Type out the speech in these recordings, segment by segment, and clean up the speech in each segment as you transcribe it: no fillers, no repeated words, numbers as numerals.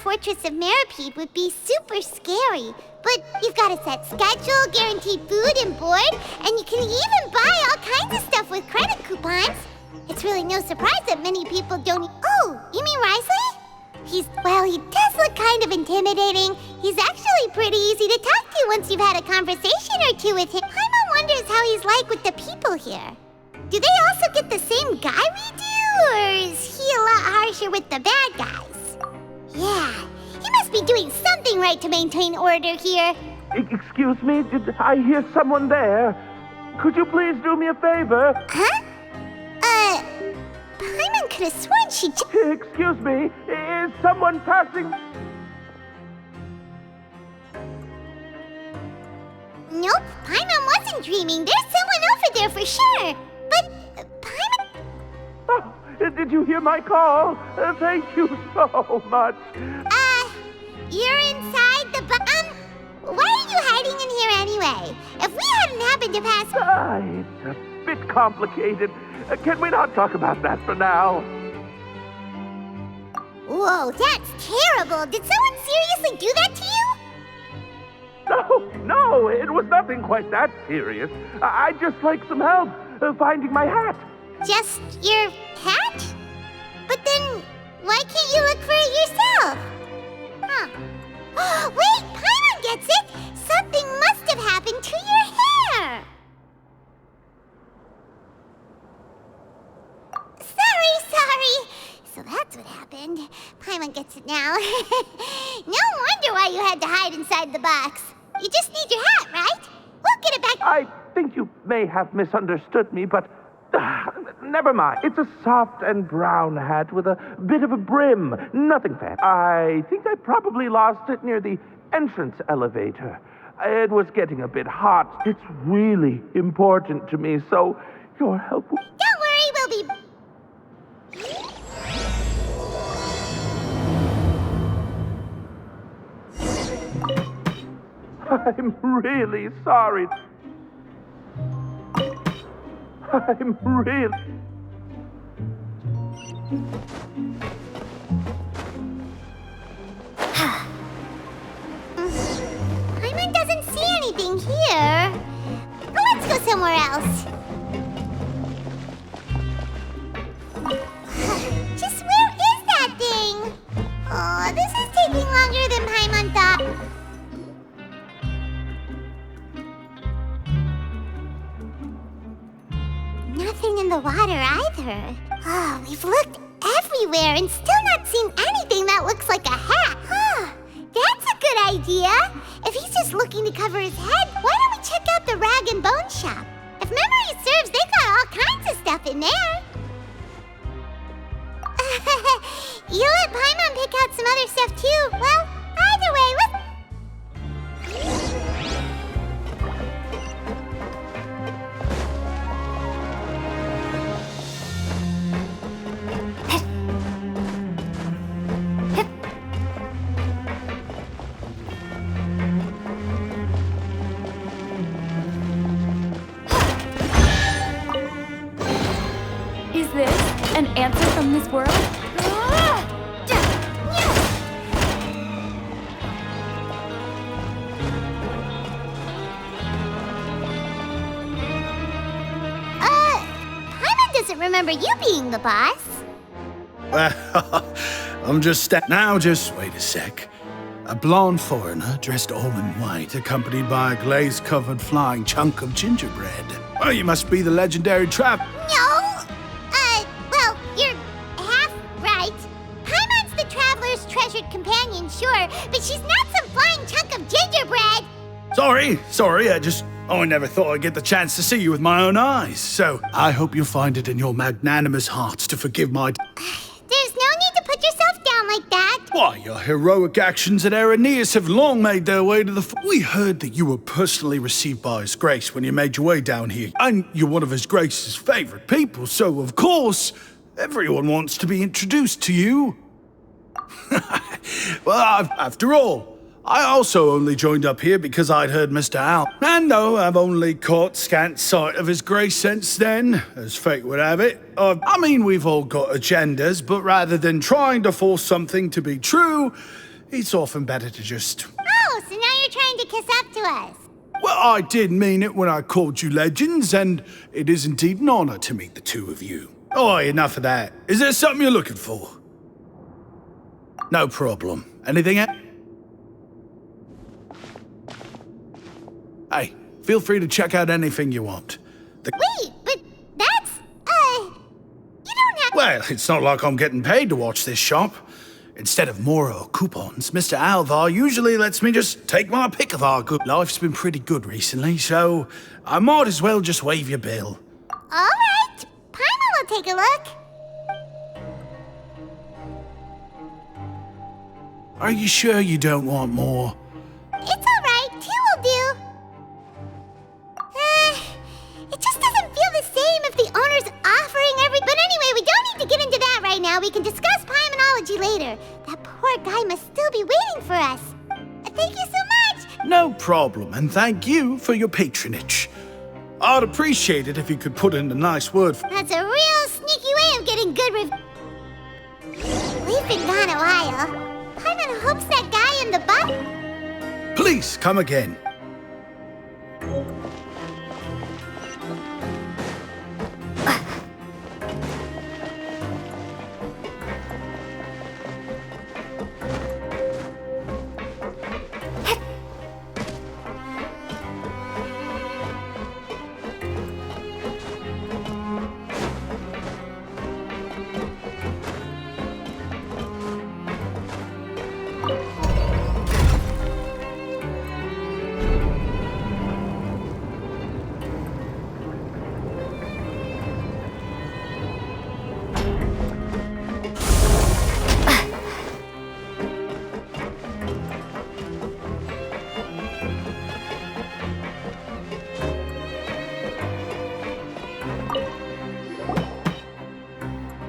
fortress of Meripede would be super scary. But you've got a set schedule, guaranteed food and board, and you can even buy all kinds of stuff with credit coupons. It's really no surprise that many people don't... Oh, you mean Wriothesley? He does look kind of intimidating. He's actually pretty easy to talk to once you've had a conversation or two with him. Paimon wonders how he's like with the people here. Do they also get the same guy we do, or is he a lot harsher with the bad guys? Yeah, he must be doing something right to maintain order here. Excuse me, did I hear someone there? Could you please do me a favor? Huh? Paimon could have sworn she just... Excuse me, is someone passing? Nope, Paimon wasn't dreaming. There's someone over there for sure. But, Paimon... Oh, did you hear my call? Thank you so much. You're inside the why are you hiding in here anyway? If we hadn't happened to pass... It's a bit complicated. Can we not talk about that for now? Whoa, that's terrible. Did someone seriously do that to you? No, it was nothing quite that serious. I'd just like some help finding my hat. Just your hat? But then, why can't you look for it yourself? Huh. Wait, Paimon gets it! Something must have happened to your hair! Sorry. So that's what happened. Paimon gets it now. No wonder why you had to hide inside the box. You just need your hat, right? We'll get it back. I think you may have misunderstood me, but never mind. It's a soft and brown hat with a bit of a brim. Nothing fancy. I think I probably lost it near the entrance elevator. It was getting a bit hot. It's really important to me, so your help... Don't worry, we'll be... I'm really sorry. I'm really... Paimon doesn't see anything here. Let's go somewhere else. Just where is that thing? Oh, this is taking longer than Paimon thought. Nothing in the water either. Oh, we've looked everywhere and still not seen anything that looks like a hat. That's a good idea. If he's just looking to cover his head, why don't we check out the rag and bone shop? If memory serves, they got all kinds of stuff in there. You let Paimon pick out some other stuff too. Well, either way, let's... Is this an answer from this world? Paimon doesn't remember you being the boss. Well, I'm just now just wait a sec. A blonde foreigner dressed all in white, accompanied by a glaze-covered flying chunk of gingerbread. Well, you must be the legendary trap. No. Well, you're half right. Paimon's the traveler's treasured companion, sure, but she's not some flying chunk of gingerbread. Sorry, I never thought I'd get the chance to see you with my own eyes. So, I hope you find it in your magnanimous hearts to forgive my... There's no need to put yourself down like that. Why, your heroic actions at Aeneas have long made their way to the... We heard that you were personally received by His Grace when you made your way down here. And you're one of His Grace's favorite people, so of course, everyone wants to be introduced to you. Well, after all, I also only joined up here because I'd heard Mr. Al. And no, I've only caught scant sight of His Grace since then, as fate would have it. I mean, we've all got agendas, but rather than trying to force something to be true, It's often better to just... Oh, so now you're trying to kiss up to us. Well, I did mean it when I called you legends, and it is indeed an honor to meet the two of you. Oh, enough of that. Is there something you're looking for? No problem. Anything else? Hey, feel free to check out anything you want. Wait, but that's, you don't have... Well, it's not like I'm getting paid to watch this shop. Instead of more coupons, Mr. Alvar usually lets me just take my pick of our good. Life's been pretty good recently, so I might as well just waive your bill. All right, Paimon will take a look. Are you sure you don't want more? It's all right, 2 will do. It just doesn't feel the same if the owner's offering every... But anyway, we don't need to get into that right now. We can discuss Paimonology later. That poor guy must still be waiting for us. Thank you so much. No problem, and thank you for your patronage. I'd appreciate it if you could put in a nice word for... That's a real sneaky way of getting good We've been gone a while. Paimon hopes that guy in the butt... Please, come again.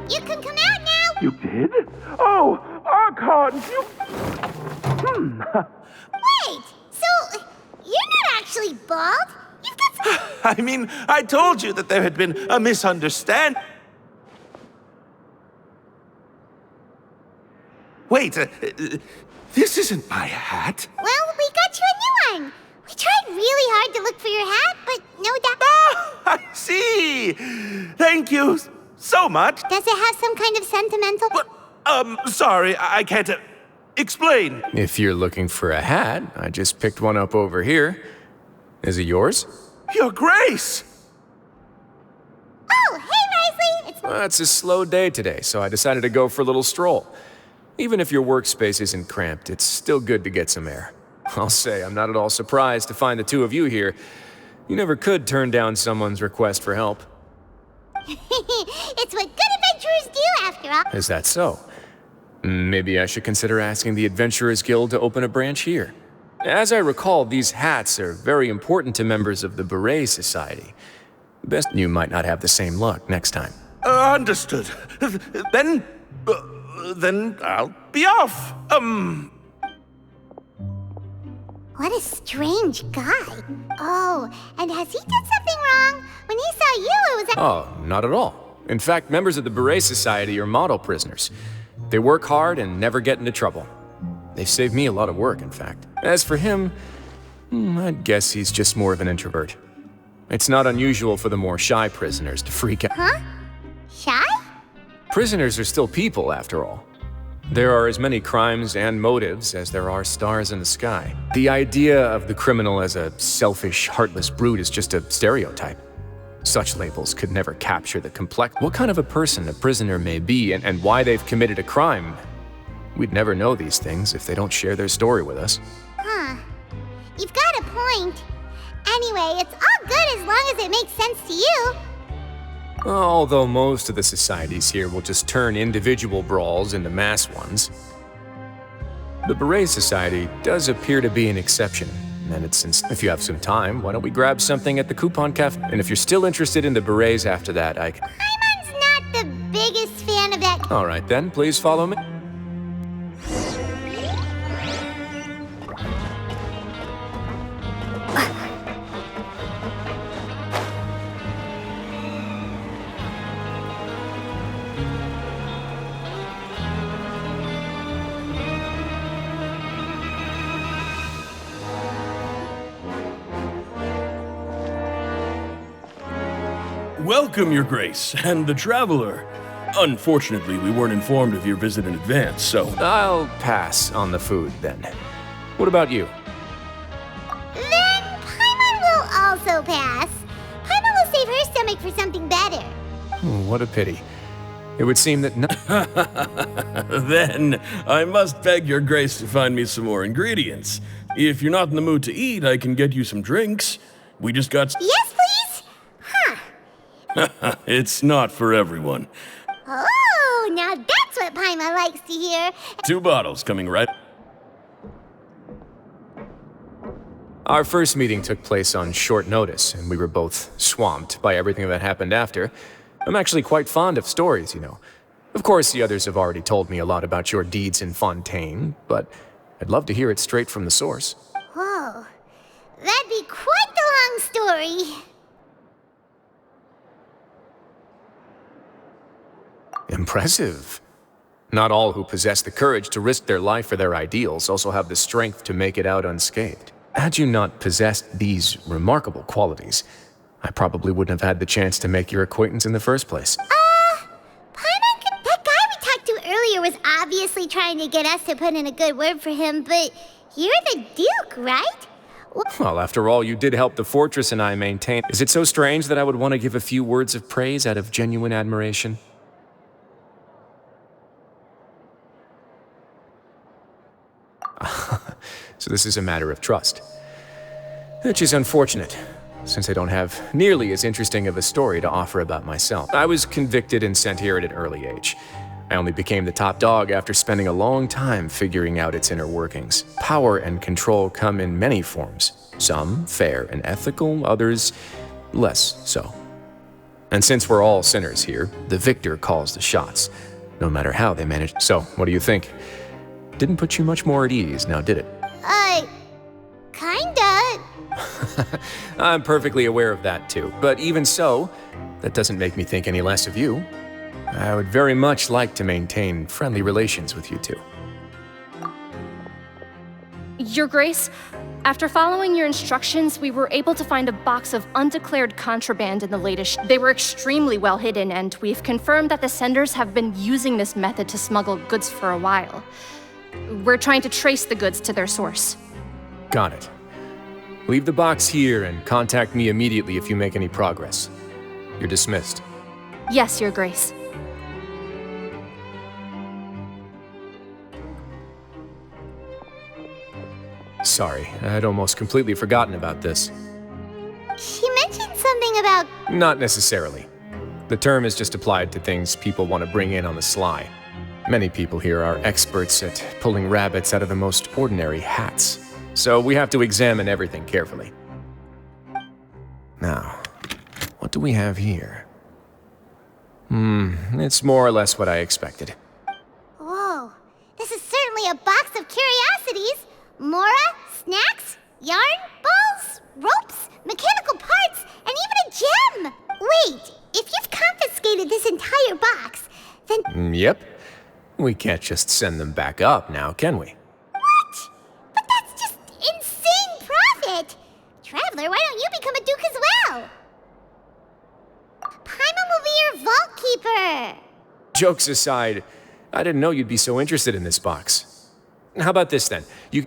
You can come out now. You did? Oh, Archon, you... Wait, so you're not actually bald? You've got some... I mean, I told you that there had been a misunderstanding. Wait, this isn't my hat. Well, we got you a new one. We tried really hard to look for your hat, but no doubt... Ah, I see. Thank you so much. Does it have some kind of sentimental... But, sorry, I can't explain. If you're looking for a hat, I just picked one up over here. Is it yours? Your Grace! Oh, hey, Wriothesley! Well, it's a slow day today, so I decided to go for a little stroll. Even if your workspace isn't cramped, it's still good to get some air. I'll say, I'm not at all surprised to find the two of you here. You never could turn down someone's request for help. It's what good adventurers do, after all. Is that so? Maybe I should consider asking the Adventurers Guild to open a branch here. As I recall, these hats are very important to members of the Beret Society. Best you might not have the same luck next time. Understood. Then I'll be off. What a strange guy. Oh, and has he done something wrong? When he saw you, it was... Oh, not at all. In fact, members of the Beret Society are model prisoners. They work hard and never get into trouble. They've saved me a lot of work, in fact. As for him, I'd guess he's just more of an introvert. It's not unusual for the more shy prisoners to freak out. Huh? Shy? Prisoners are still people, after all. There are as many crimes and motives as there are stars in the sky. The idea of the criminal as a selfish, heartless brute is just a stereotype. Such labels could never capture the complex... What kind of a person a prisoner may be and why they've committed a crime. We'd never know these things if they don't share their story with us. Huh. You've got a point. Anyway, it's all good as long as it makes sense to you. Although most of the societies here will just turn individual brawls into mass ones. The Beret Society does appear to be an exception, and if you have some time, why don't we grab something at the Coupon Cafe? And if you're still interested in the berets after that, Paimon's not the biggest fan of that. All right then, please follow me. Welcome, Your Grace, and the Traveler. Unfortunately, we weren't informed of your visit in advance, so... I'll pass on the food, then. What about you? Then Paimon will also pass. Paimon will save her stomach for something better. What a pity. It would seem that Then, I must beg Your Grace to find me some more ingredients. If you're not in the mood to eat, I can get you some drinks. We just got... Yes, please? Huh. It's not for everyone. Oh, now that's what Paimon likes to hear. 2 bottles coming right... Our first meeting took place on short notice, and we were both swamped by everything that happened after. I'm actually quite fond of stories, you know. Of course, the others have already told me a lot about your deeds in Fontaine, but I'd love to hear it straight from the source. Whoa, that'd be quite the long story. Impressive. Not all who possess the courage to risk their life for their ideals also have the strength to make it out unscathed. Had you not possessed these remarkable qualities, I probably wouldn't have had the chance to make your acquaintance in the first place. Paimon, that guy we talked to earlier was obviously trying to get us to put in a good word for him, but you're the Duke, right? Well, after all, you did help the fortress and I maintain. Is it so strange that I would want to give a few words of praise out of genuine admiration? So this is a matter of trust. Which is unfortunate, since I don't have nearly as interesting of a story to offer about myself. I was convicted and sent here at an early age. I only became the top dog after spending a long time figuring out its inner workings. Power and control come in many forms. Some fair and ethical, others less so. And since we're all sinners here, the victor calls the shots, no matter how they manage. So, what do you think? Didn't put you much more at ease, now did it? Kinda. I'm perfectly aware of that too. But even so, that doesn't make me think any less of you. I would very much like to maintain friendly relations with you two. Your Grace, after following your instructions, we were able to find a box of undeclared contraband in the latest. They were extremely well hidden, and we've confirmed that the senders have been using this method to smuggle goods for a while. We're trying to trace the goods to their source. Got it. Leave the box here and contact me immediately if you make any progress. You're dismissed. Yes, Your Grace. Sorry, I'd almost completely forgotten about this. She mentioned something about... Not necessarily. The term is just applied to things people want to bring in on the sly. Many people here are experts at pulling rabbits out of the most ordinary hats. So we have to examine everything carefully. Now, what do we have here? It's more or less what I expected. Whoa, this is certainly a box of curiosities. Mora, snacks, yarn, balls, ropes, mechanical parts, and even a gem! Wait, if you've confiscated this entire box, then... Yep. We can't just send them back up now, can we? What? But that's just insane profit! Traveler, why don't you become a duke as well? Paimon will be your vault keeper! Jokes aside, I didn't know you'd be so interested in this box. How about this then? Really?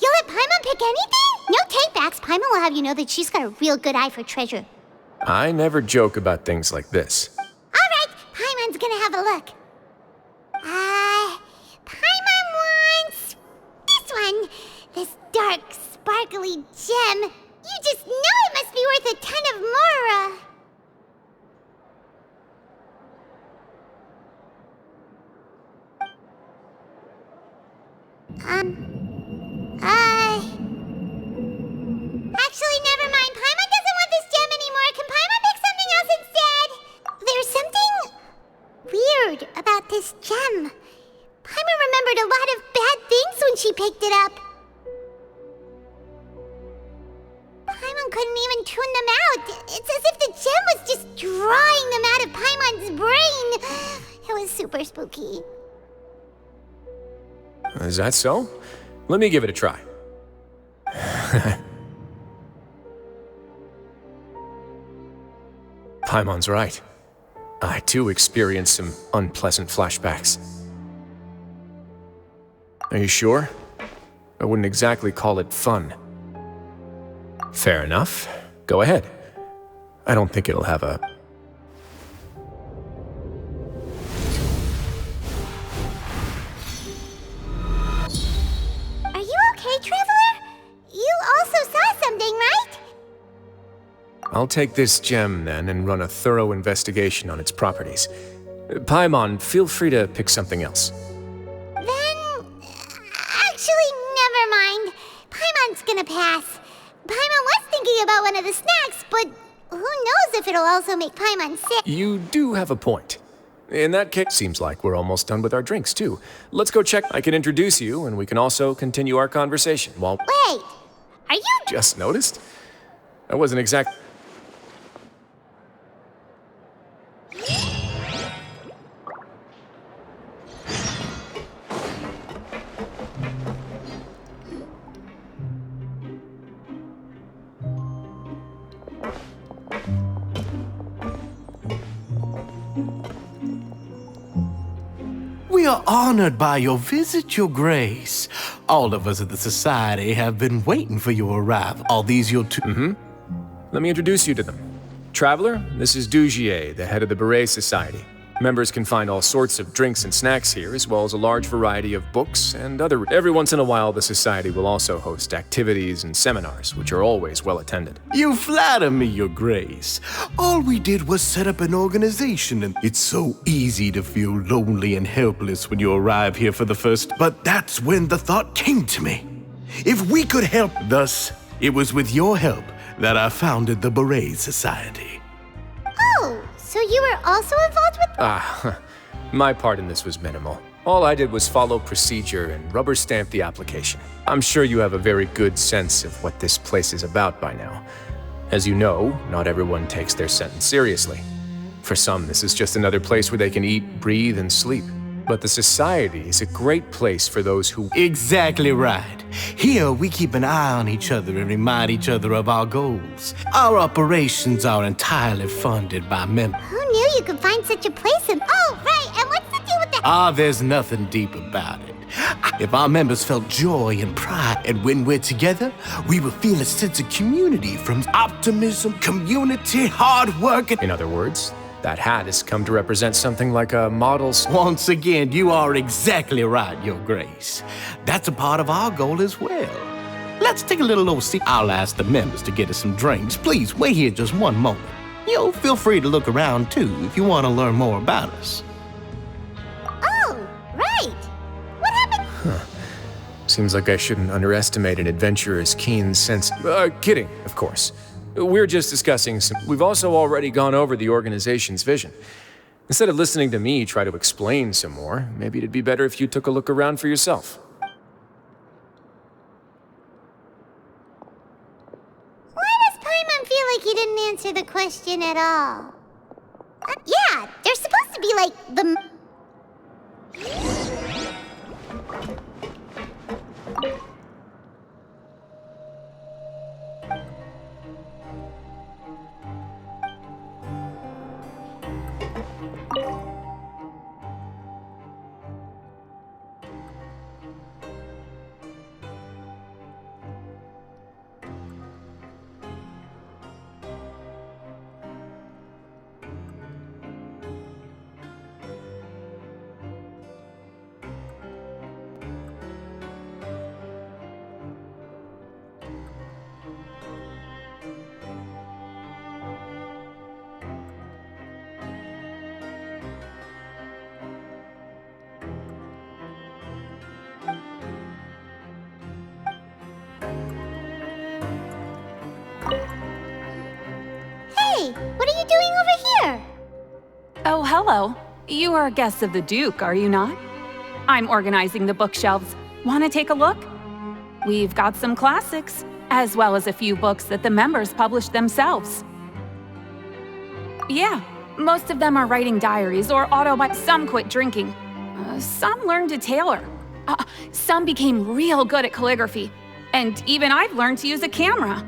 You'll let Paimon pick anything? No take-backs. Paimon will have you know that she's got a real good eye for treasure. I never joke about things like this. All right, Paimon's gonna have a look. Paimon wants this one. This dark, sparkly gem. You just know it must be worth a ton of Mora. Actually, never mind. Paimon doesn't want this gem anymore. Can Paimon pick something else instead? There's something weird about this gem. Paimon remembered a lot of bad things when she picked it up. Paimon couldn't even tune them out. It's as if the gem was just drawing them out of Paimon's brain. It was super spooky. Is that so? Let me give it a try. Paimon's right. I too experienced some unpleasant flashbacks. Are you sure? I wouldn't exactly call it fun. Fair enough. Go ahead. I don't think it'll have a... Are you okay, Traveler? You also saw something, right? I'll take this gem, then, and run a thorough investigation on its properties. Paimon, feel free to pick something else. Then... Actually, never mind. Paimon's gonna pass. Paimon was thinking about one of the snacks, but who knows if it'll also make Paimon sick. You do have a point. In that case, seems like we're almost done with our drinks, too. Let's go check. I can introduce you, and we can also continue our conversation while... Wait, are you... Just noticed? I wasn't exact... We are honored by your visit, Your Grace. All of us at the Society have been waiting for your arrival. All these your two... Let me introduce you to them. Traveler, this is Dugier, the head of the Beret Society. Members can find all sorts of drinks and snacks here, as well as a large variety of books and other... Every once in a while, the Society will also host activities and seminars, which are always well attended. You flatter me, Your Grace. All we did was set up an organization, and it's so easy to feel lonely and helpless when you arrive here for the first... But that's when the thought came to me. If we could help... Thus, it was with your help that I founded the Beret Society. Oh, so you were also involved with... My part in this was minimal. All I did was follow procedure and rubber stamp the application. I'm sure you have a very good sense of what this place is about by now. As you know, not everyone takes their sentence seriously. For some, this is just another place where they can eat, breathe, and sleep. But the Society is a great place for those who... Exactly right. Here, we keep an eye on each other and remind each other of our goals. Our operations are entirely funded by members. Who knew you could find such a place in... Oh, right, and what's the deal with the... There's nothing deep about it. If our members felt joy and pride, and when we're together, we will feel a sense of community from optimism, community, hard work, and... In other words, that hat has come to represent something like a model... Once again, you are exactly right, Your Grace. That's a part of our goal as well. Let's take a little OC. I'll ask the members to get us some drinks. Please, wait here just one moment. Feel free to look around, too, if you want to learn more about us. Oh, right. What happened? Seems like I shouldn't underestimate an adventurer's keen sense... kidding, of course. We're just discussing some... We've also already gone over the organization's vision. Instead of listening to me try to explain some more, maybe it'd be better if you took a look around for yourself. Why does Paimon feel like he didn't answer the question at all? Yeah, they're supposed to be like the... Hey, what are you doing over here? Oh, hello. You are guests of the Duke, are you not? I'm organizing the bookshelves. Want to take a look? We've got some classics, as well as a few books that the members published themselves. Yeah, most of them are writing diaries or Some quit drinking. Some learned to tailor. Some became real good at calligraphy. And even I've learned to use a camera.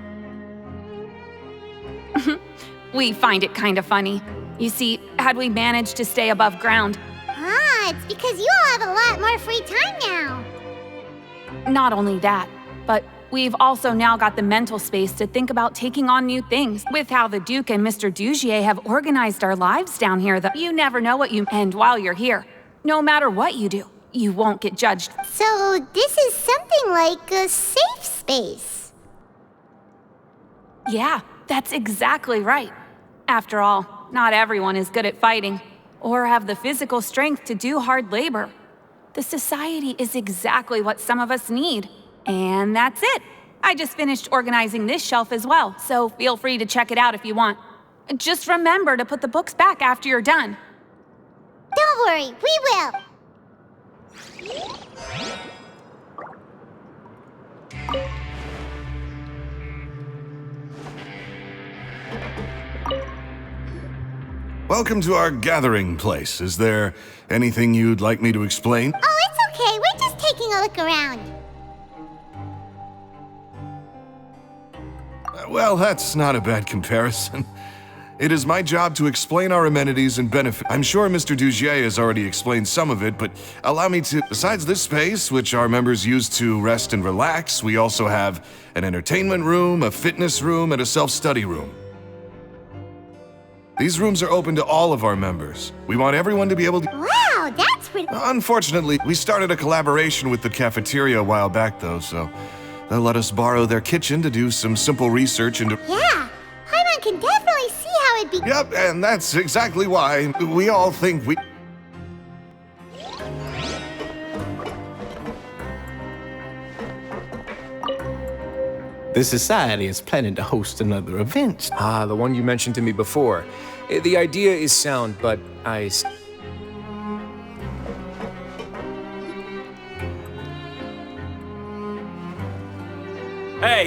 We find it kind of funny. You see, had we managed to stay above ground, Ah, it's because you all have a lot more free time now. not only that, but we've also now got the mental space to think about taking on new things. With how the Duke and Mr. Dugier have organized our lives down here, though, you never know what you... And while you're here, no matter what you do, you won't get judged. So this is something like a safe space. Yeah, that's exactly right. After all, not everyone is good at fighting, or have the physical strength to do hard labor. The society is exactly what some of us need. And that's it. I just finished organizing this shelf as well, so feel free to check it out if you want. Just remember to put the books back after you're done. Don't worry, we will. Welcome to our gathering place. Is there anything you'd like me to explain? Oh, it's okay. We're just taking a look around. Well, that's not a bad comparison. It is my job to explain our amenities and benefits. I'm sure Mr. Dugier has already explained some of it, but allow me to... Besides this space, which our members use to rest and relax, we also have an entertainment room, a fitness room, and a self-study room. These rooms are open to all of our members. We want everyone to be able to... Wow, that's pretty... Unfortunately, we started a collaboration with the cafeteria a while back, though, so they'll let us borrow their kitchen to do some simple research into... Yeah, Paimon can definitely see how it'd be... Yep, and that's exactly why we all think we... The Society is planning to host another event. Ah, the one you mentioned to me before. The idea is sound, but Hey,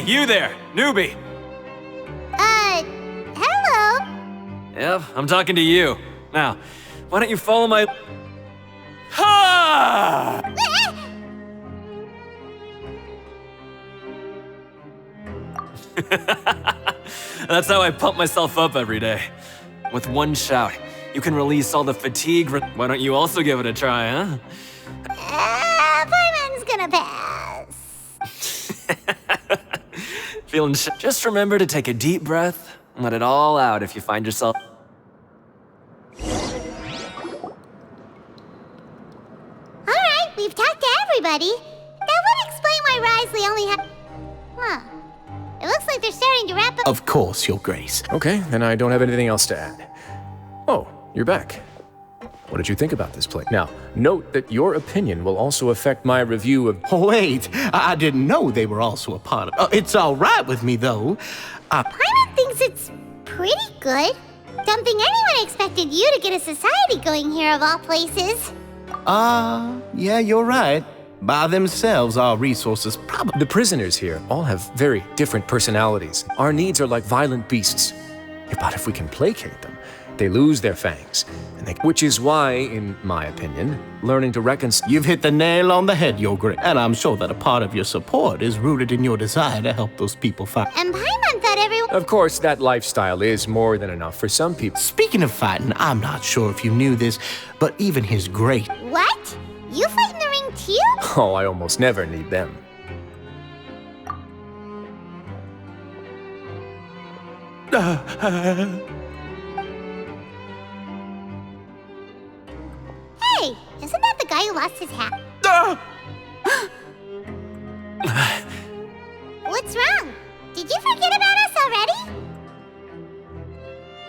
you there, newbie! Hello? Yep, I'm talking to you. Now, why don't you follow my... Ha! That's how I pump myself up every day. With one shout, you can release all the fatigue. Why don't you also give it a try, huh? Paimon's gonna pass. Feeling Just remember to take a deep breath and let it all out if you find yourself... Alright, we've talked to everybody. That would explain why Wriothesley only had... Huh. It looks like they're starting to wrap up... Of course, Your Grace. Okay, then I don't have anything else to add. Oh, you're back. What did you think about this place? Now, note that your opinion will also affect my review of... Wait, I didn't know they were also a part of... it's all right with me, though. Paimon thinks it's pretty good. Don't think anyone expected you to get a society going here of all places. Yeah, you're right. By themselves, our resources probably... The prisoners here all have very different personalities. Our needs are like violent beasts. But if we can placate them, they lose their fangs. Which is why, in my opinion, learning to reconcile... You've hit the nail on the head, Your Grace. And I'm sure that a part of your support is rooted in your desire to help those people fight. And Paimon thought everyone... Of course, that lifestyle is more than enough for some people. Speaking of fighting, I'm not sure if you knew this, but even his great... What? You fight in the ring too? Oh, I almost never need them. Hey, isn't that the guy who lost his hat? What's wrong? Did you forget about us already?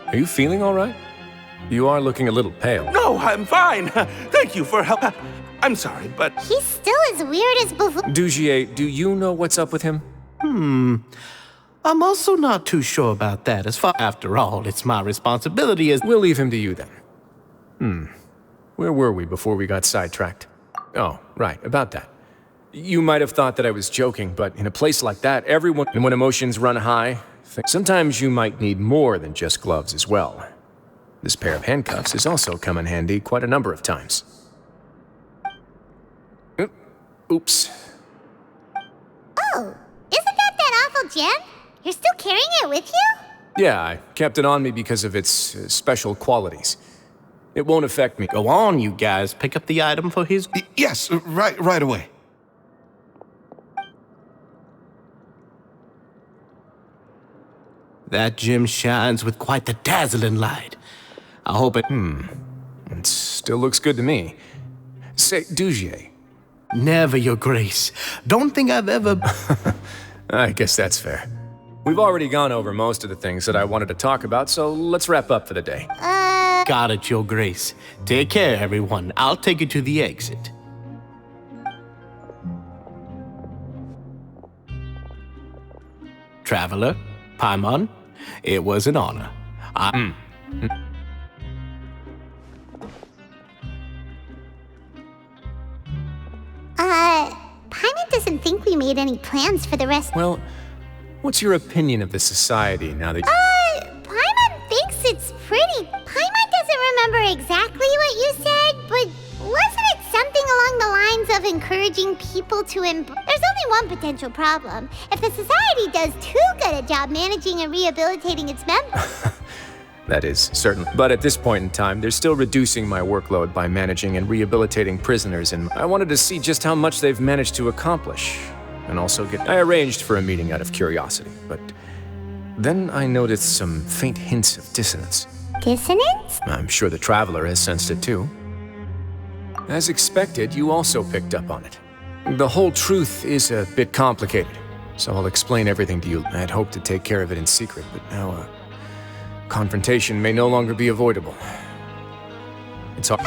Are you feeling all right? You are looking a little pale. No, I'm fine. Thank you for help. I'm sorry, but... He's still as weird as before. Dugier, do you know what's up with him? I'm also not too sure about that. After all, it's my responsibility as... We'll leave him to you then. Where were we before we got sidetracked? Oh, right, about that. You might have thought that I was joking, but in a place like that, everyone... And when emotions run high, sometimes you might need more than just gloves as well. This pair of handcuffs has also come in handy quite a number of times. Oops. Oh, isn't that awful gem? You're still carrying it with you? Yeah, I kept it on me because of its special qualities. It won't affect me. Go on, you guys. Pick up the item for his... Yes, right away. That gem shines with quite the dazzling light. I hope it... It still looks good to me. Say, Dugier. Never, Your Grace. Don't think I've ever... I guess that's fair. We've already gone over most of the things that I wanted to talk about, so let's wrap up for the day. Got it, Your Grace. Take care, everyone. I'll take you to the exit. Traveler, Paimon, it was an honor. Paimon doesn't think we made any plans for the rest. Well, what's your opinion of the society now that... Paimon thinks it's pretty. Paimon doesn't remember exactly what you said, but wasn't it something along the lines of encouraging people to There's only one potential problem. If the society does too good a job managing and rehabilitating its members... That is, certainly. But at this point in time, they're still reducing my workload by managing and rehabilitating prisoners, and I wanted to see just how much they've managed to accomplish. And also I arranged for a meeting out of curiosity, but then I noticed some faint hints of dissonance. Dissonance? I'm sure the Traveler has sensed it too. As expected, you also picked up on it. The whole truth is a bit complicated, so I'll explain everything to you. I'd hoped to take care of it in secret, but now, confrontation may no longer be avoidable. It's hard.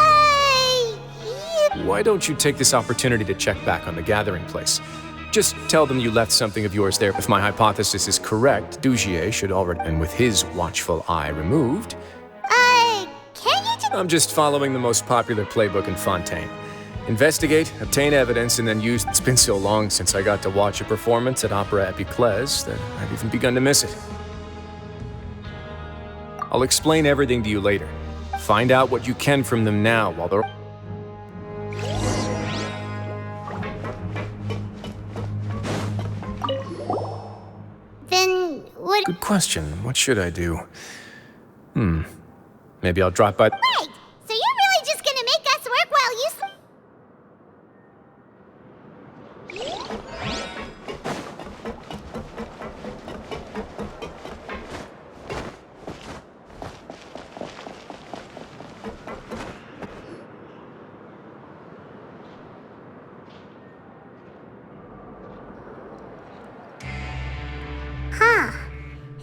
Why don't you take this opportunity to check back on the gathering place? Just tell them you left something of yours there. If my hypothesis is correct, Dugier should already, and with his watchful eye removed... Can't you just... I'm just following the most popular playbook in Fontaine. Investigate, obtain evidence, and then use... It's been so long since I got to watch a performance at Opera Epiclese that I've even begun to miss it. I'll explain everything to you later. Find out what you can from them now while they're... Then what... Good question. What should I do? Maybe I'll drop by... Wait! So you're really just gonna make us work while you...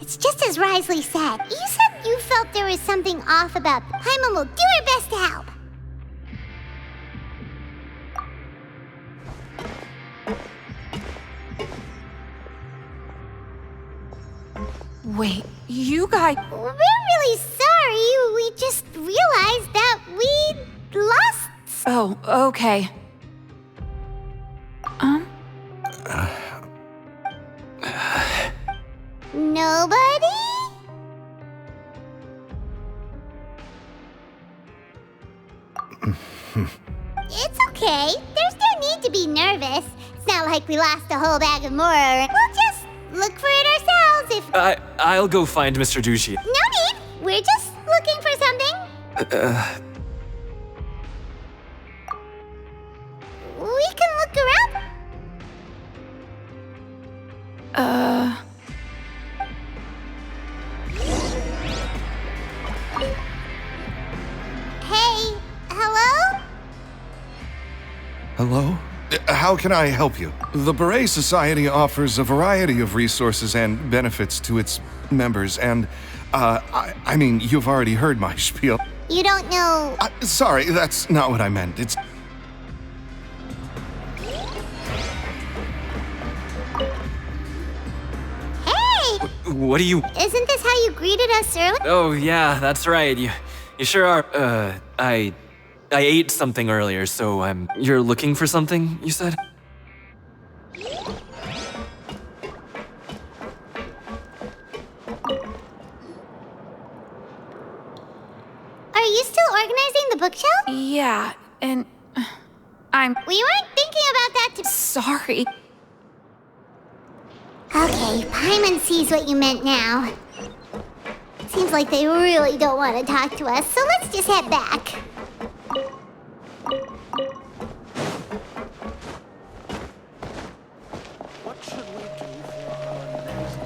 It's just as Wriothesley said. You said you felt there was something off about... Paimon will do her best to help. Wait, you guys... We're really sorry. We just realized that we lost... Oh, okay. Nobody? It's okay. There's no need to be nervous. It's not like we lost a whole bag of more. We'll just look for it ourselves if... I'll go find Mr. Dugier. No need. We're just looking for something. We can look around. Hey, hello? Hello? How can I help you? The Beret Society offers a variety of resources and benefits to its members, and, I mean, you've already heard my spiel. You don't know... Sorry, that's not what I meant. It's... Hey! What do you... Isn't this how you greeted us earlier? Oh, yeah, that's right. You sure are. I ate something earlier, so, you're looking for something, you said? Are you still organizing the bookshelf? Yeah, and... We weren't thinking about that to... Sorry. Okay, Paimon sees what you meant now. Seems like they really don't want to talk to us, so let's just head back. What should we do for our next...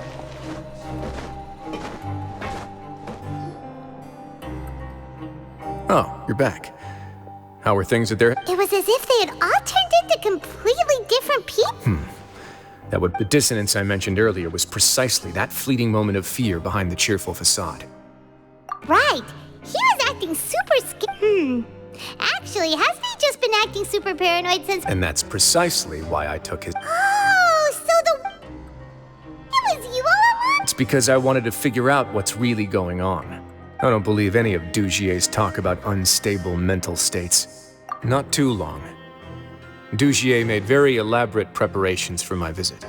Oh, you're back. How were things at their... It was as if they had all turned into completely different people. The dissonance I mentioned earlier was precisely that fleeting moment of fear behind the cheerful facade. Right. He was acting super scared. Actually, hasn't he just been acting super paranoid since... And that's precisely why I took his... Oh, so it was you all along? It's because I wanted to figure out what's really going on. I don't believe any of Dugier's talk about unstable mental states. Not too long. Dugier made very elaborate preparations for my visit.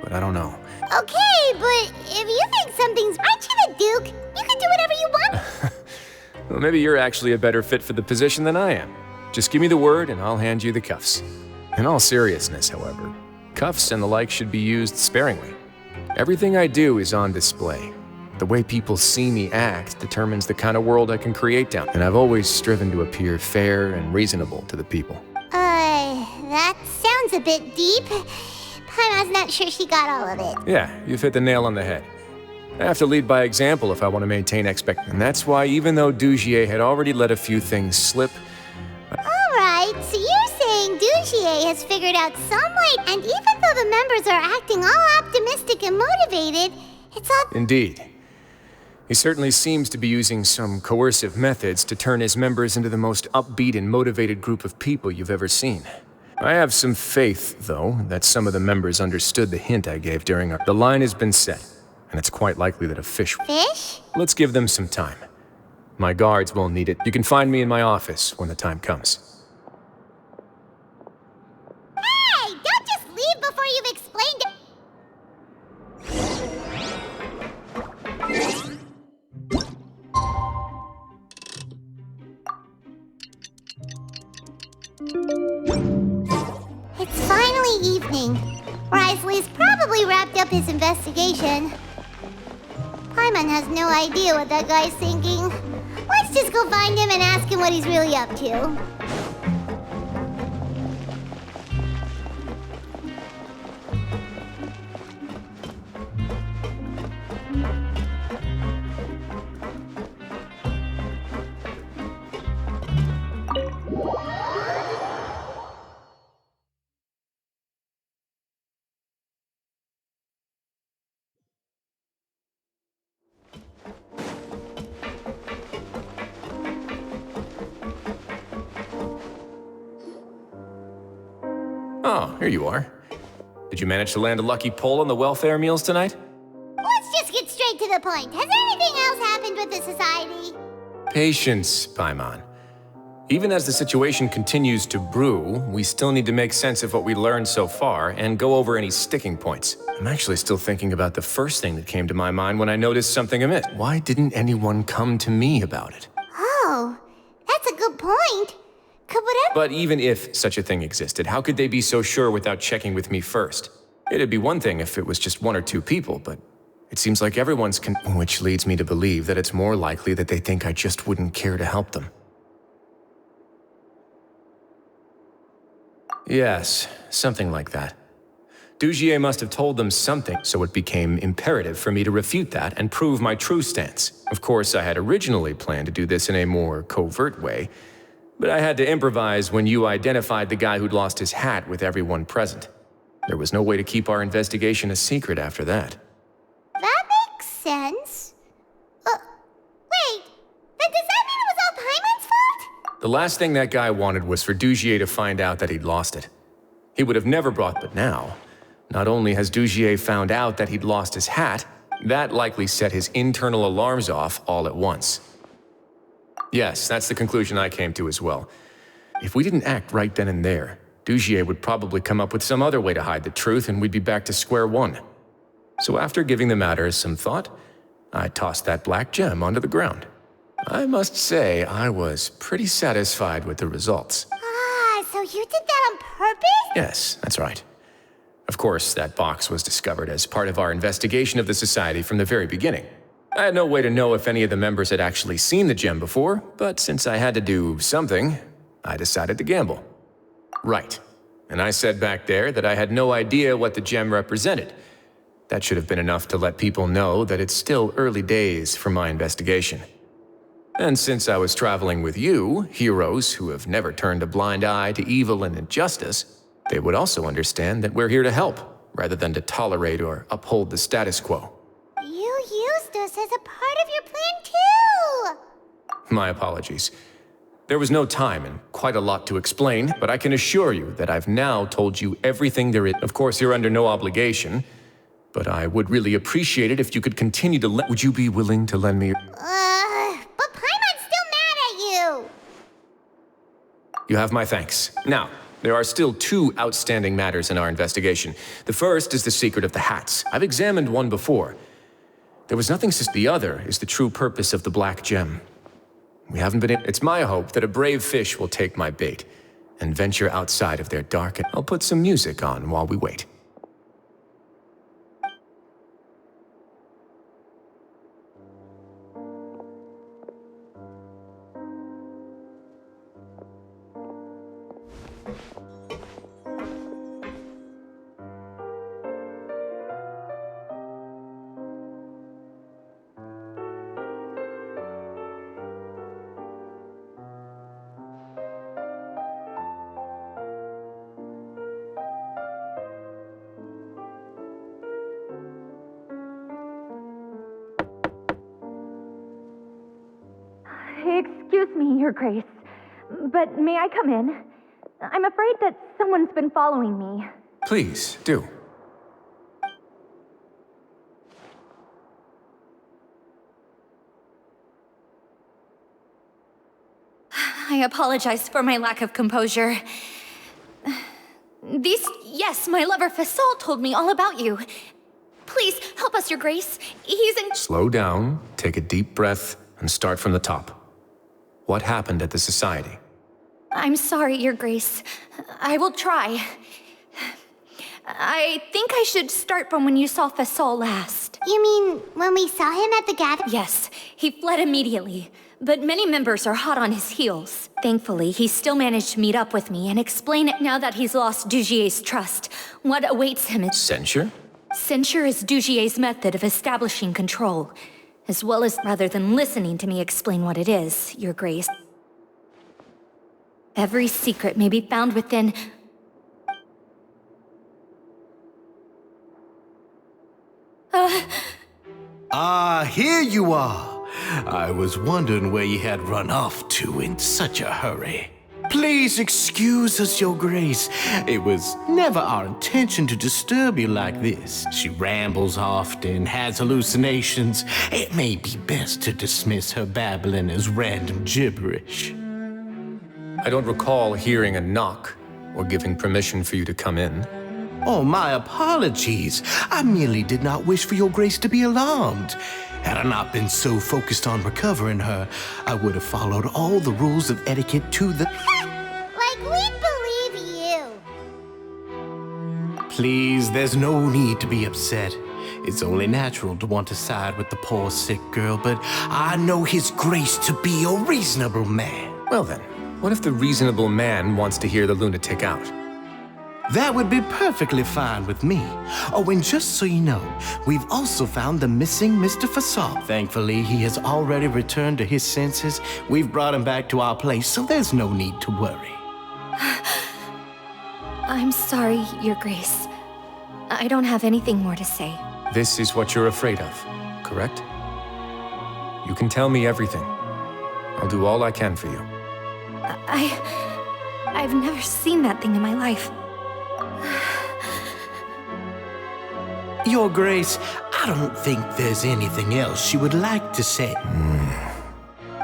But I don't know. Okay, but if you think something's... Aren't you the Duke? You can do whatever you want. Well, maybe you're actually a better fit for the position than I am. Just give me the word and I'll hand you the cuffs. In all seriousness, however, cuffs and the like should be used sparingly. Everything I do is on display. The way people see me act determines the kind of world I can create down, and I've always striven to appear fair and reasonable to the people. That sounds a bit deep. Paimon's not sure she got all of it. Yeah, you've hit the nail on the head. I have to lead by example if I want to maintain and that's why even though Dugier had already let a few things slip... Alright, so you're saying Dugier has figured out some way, and even though the members are acting all optimistic and motivated, it's all... Indeed. He certainly seems to be using some coercive methods to turn his members into the most upbeat and motivated group of people you've ever seen. I have some faith, though, that some of the members understood the hint I gave during our... The line has been set, and it's quite likely that a fish... Fish? Let's give them some time. My guards won't need it. You can find me in my office when the time comes. Hey, don't just leave before you've explained it. It's finally evening. Wriothesley's probably wrapped up his investigation. Paimon has no idea what that guy's thinking. Let's just go find him and ask him what he's really up to. Oh, here you are. Did you manage to land a lucky pull on the welfare meals tonight? Let's just get straight to the point. Has anything else happened with the society? Patience, Paimon. Even as the situation continues to brew, we still need to make sense of what we learned so far and go over any sticking points. I'm actually still thinking about the first thing that came to my mind when I noticed something amiss. Why didn't anyone come to me about it? Oh, that's a good point. Could whatever... But even if such a thing existed, how could they be so sure without checking with me first? It'd be one thing if it was just one or two people, but it seems like everyone's which leads me to believe that it's more likely that they think I just wouldn't care to help them. Yes, something like that. Dugier must have told them something, so it became imperative for me to refute that and prove my true stance. Of course, I had originally planned to do this in a more covert way, but I had to improvise when you identified the guy who'd lost his hat with everyone present. There was no way to keep our investigation a secret after that. That makes sense. Wait, then does that mean it was all Paimon's fault? The last thing that guy wanted was for Dugier to find out that he'd lost it. He would have never brought, but now, not only has Dugier found out that he'd lost his hat, that likely set his internal alarms off all at once. Yes, that's the conclusion I came to as well. If we didn't act right then and there, Dugier would probably come up with some other way to hide the truth and we'd be back to square one. So after giving the matter some thought, I tossed that black gem onto the ground. I must say, I was pretty satisfied with the results. Ah, so you did that on purpose? Yes, that's right. Of course, that box was discovered as part of our investigation of the society from the very beginning. I had no way to know if any of the members had actually seen the gem before, but since I had to do something, I decided to gamble. Right. And I said back there that I had no idea what the gem represented. That should have been enough to let people know that it's still early days for my investigation. And since I was traveling with you, heroes who have never turned a blind eye to evil and injustice, they would also understand that we're here to help, rather than to tolerate or uphold the status quo. You used us as a part of your plan too! My apologies. There was no time and quite a lot to explain, but I can assure you that I've now told you everything there is. Of course, you're under no obligation, but I would really appreciate it if you could continue to Would you be willing to lend me... But Paimon's still mad at you! You have my thanks. Now, there are still 2 outstanding matters in our investigation. The first is the secret of the hats. I've examined one before. There was nothing the other is the true purpose of the black gem. We haven't been It's my hope that a brave fish will take my bait and venture outside of their dark... I'll put some music on while we wait. Excuse me, Your Grace, but may I come in? I'm afraid that someone's been following me. Please, do. I apologize for my lack of composure. Yes, my lover Fasol told me all about you. Please, help us, Your Grace. He's in... Slow down, take a deep breath, and start from the top. What happened at the Society? I'm sorry, Your Grace. I will try. I think I should start from when you saw Fasol last. You mean when we saw him at the gathering? Yes, he fled immediately, but many members are hot on his heels. Thankfully, he still managed to meet up with me and explain it now that he's lost Dugier's trust. What awaits him is... Censure? Censure is Dugier's method of establishing control, as well as rather than listening to me explain what it is, Your Grace. Every secret may be found within... Here you are. I was wondering where you had run off to in such a hurry. Please excuse us, Your Grace. It was never our intention to disturb you like this. She rambles often, has hallucinations. It may be best to dismiss her babbling as random gibberish. I don't recall hearing a knock or giving permission for you to come in. Oh, my apologies. I merely did not wish for Your Grace to be alarmed. Had I not been so focused on recovering her, I would have followed all the rules of etiquette to the... Like we believe you. Please, there's no need to be upset. It's only natural to want to side with the poor sick girl, but I know His Grace to be a reasonable man. Well then, what if the reasonable man wants to hear the lunatic out? That would be perfectly fine with me. Oh, and just so you know, we've also found the missing Mr. Fasol. Thankfully, he has already returned to his senses. We've brought him back to our place, so there's no need to worry. I'm sorry, Your Grace. I don't have anything more to say. This is what you're afraid of, correct? You can tell me everything. I'll do all I can for you. I've never seen that thing in my life. Your Grace, I don't think there's anything else you would like to say.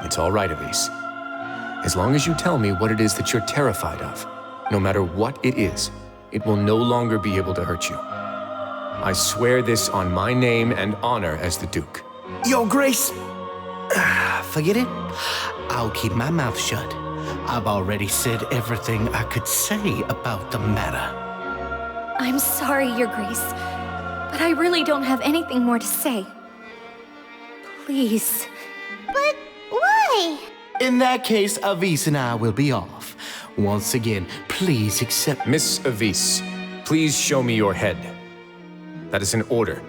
It's all right, Elise. As long as you tell me what it is that you're terrified of, no matter what it is, it will no longer be able to hurt you. I swear this on my name and honor as the Duke. Your Grace, forget it. I'll keep my mouth shut. I've already said everything I could say about the matter. I'm sorry, Your Grace, but I really don't have anything more to say. Please. But why? In that case, Avis and I will be off. Once again, please accept. Miss Avis, please show me your head. That is an order.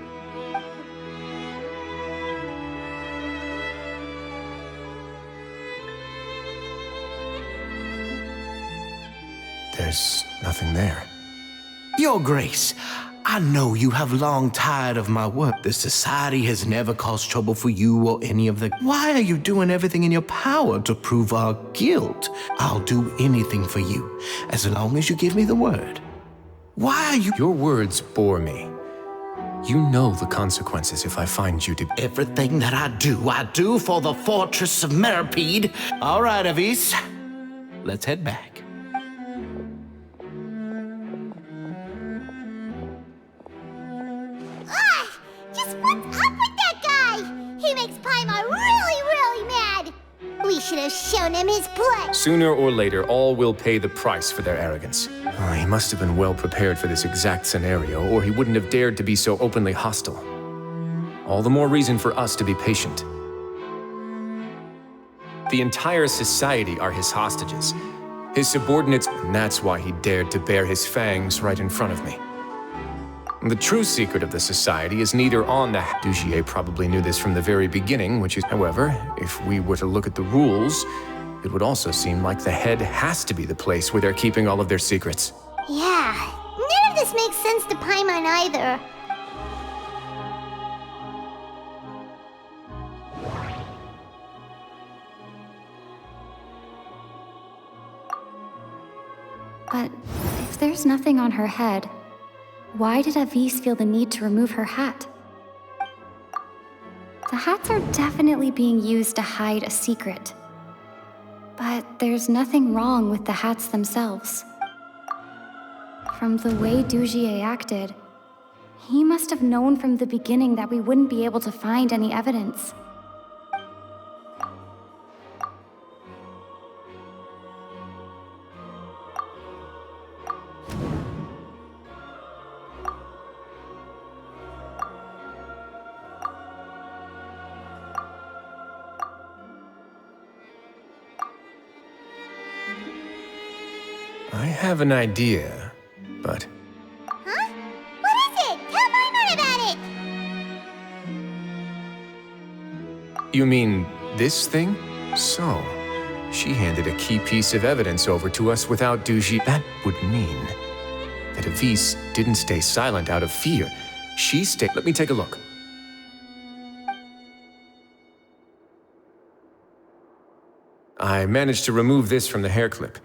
There's nothing there. Your Grace, I know you have long tired of my work. The Society has never caused trouble for you or any of the... Why are you doing everything in your power to prove our guilt? I'll do anything for you, as long as you give me the word. Why are you... Your words bore me. You know the consequences if I find you to... Everything that I do for the Fortress of Meripede. All right, Avis. Let's head back. Just what's up with that guy? He makes Paimon really mad. We should have shown him his place. Sooner or later, all will pay the price for their arrogance. Oh, he must have been well prepared for this exact scenario, or he wouldn't have dared to be so openly hostile. All the more reason for us to be patient. The entire society are his hostages, his subordinates, and that's why he dared to bare his fangs right in front of me. The true secret of the society is neither on the... Dugier probably knew this from the very beginning, which is... However, if we were to look at the rules, it would also seem like the head has to be the place where they're keeping all of their secrets. Yeah, none of this makes sense to Paimon either. But if there's nothing on her head, why did Avis feel the need to remove her hat? The hats are definitely being used to hide a secret. But there's nothing wrong with the hats themselves. From the way Dugier acted, he must have known from the beginning that we wouldn't be able to find any evidence. I have an idea, but... Huh? What is it? Tell Paimon about it! You mean this thing? So, she handed a key piece of evidence over to us without Dugier. That would mean that Avis didn't stay silent out of fear. She stayed... Let me take a look. I managed to remove this from the hair clip.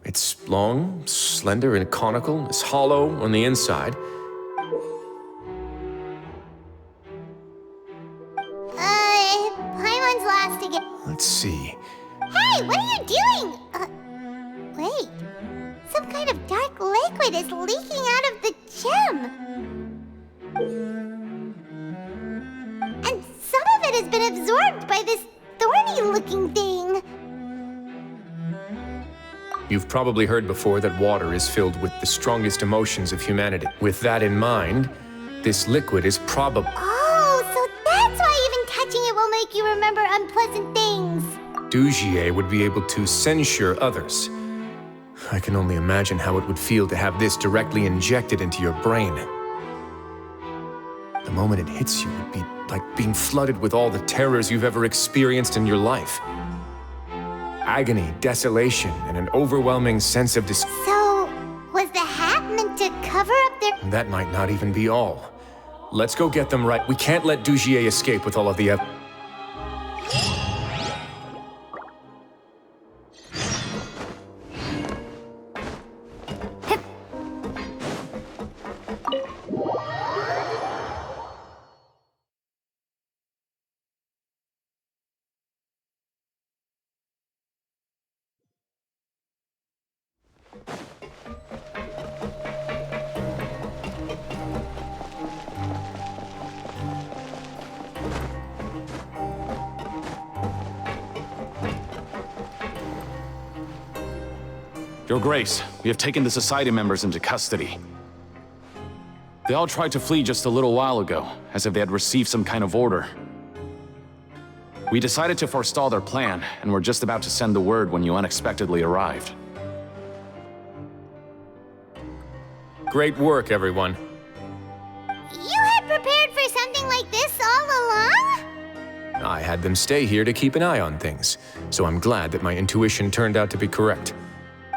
It's long, slender, and conical. It's hollow on the inside. Paimon's lost again. Let's see. Hey, what are you doing? Wait. Some kind of dark liquid is leaking out of the gem. And some of it has been absorbed by this thorny-looking thing. You've probably heard before that water is filled with the strongest emotions of humanity. With that in mind, this liquid is probably... Oh, so that's why even touching it will make you remember unpleasant things. Dugier would be able to censure others. I can only imagine how it would feel to have this directly injected into your brain. The moment it hits you would be like being flooded with all the terrors you've ever experienced in your life. Agony, desolation, and an overwhelming sense of So, was the hat meant to cover up their... That might not even be all. Let's go get them right. We can't let Dugier escape with all of the evidence. Your Grace, we have taken the Society members into custody. They all tried to flee just a little while ago, as if they had received some kind of order. We decided to forestall their plan, and were just about to send the word when you unexpectedly arrived. Great work, everyone. You had prepared for something like this all along? I had them stay here to keep an eye on things, so I'm glad that my intuition turned out to be correct.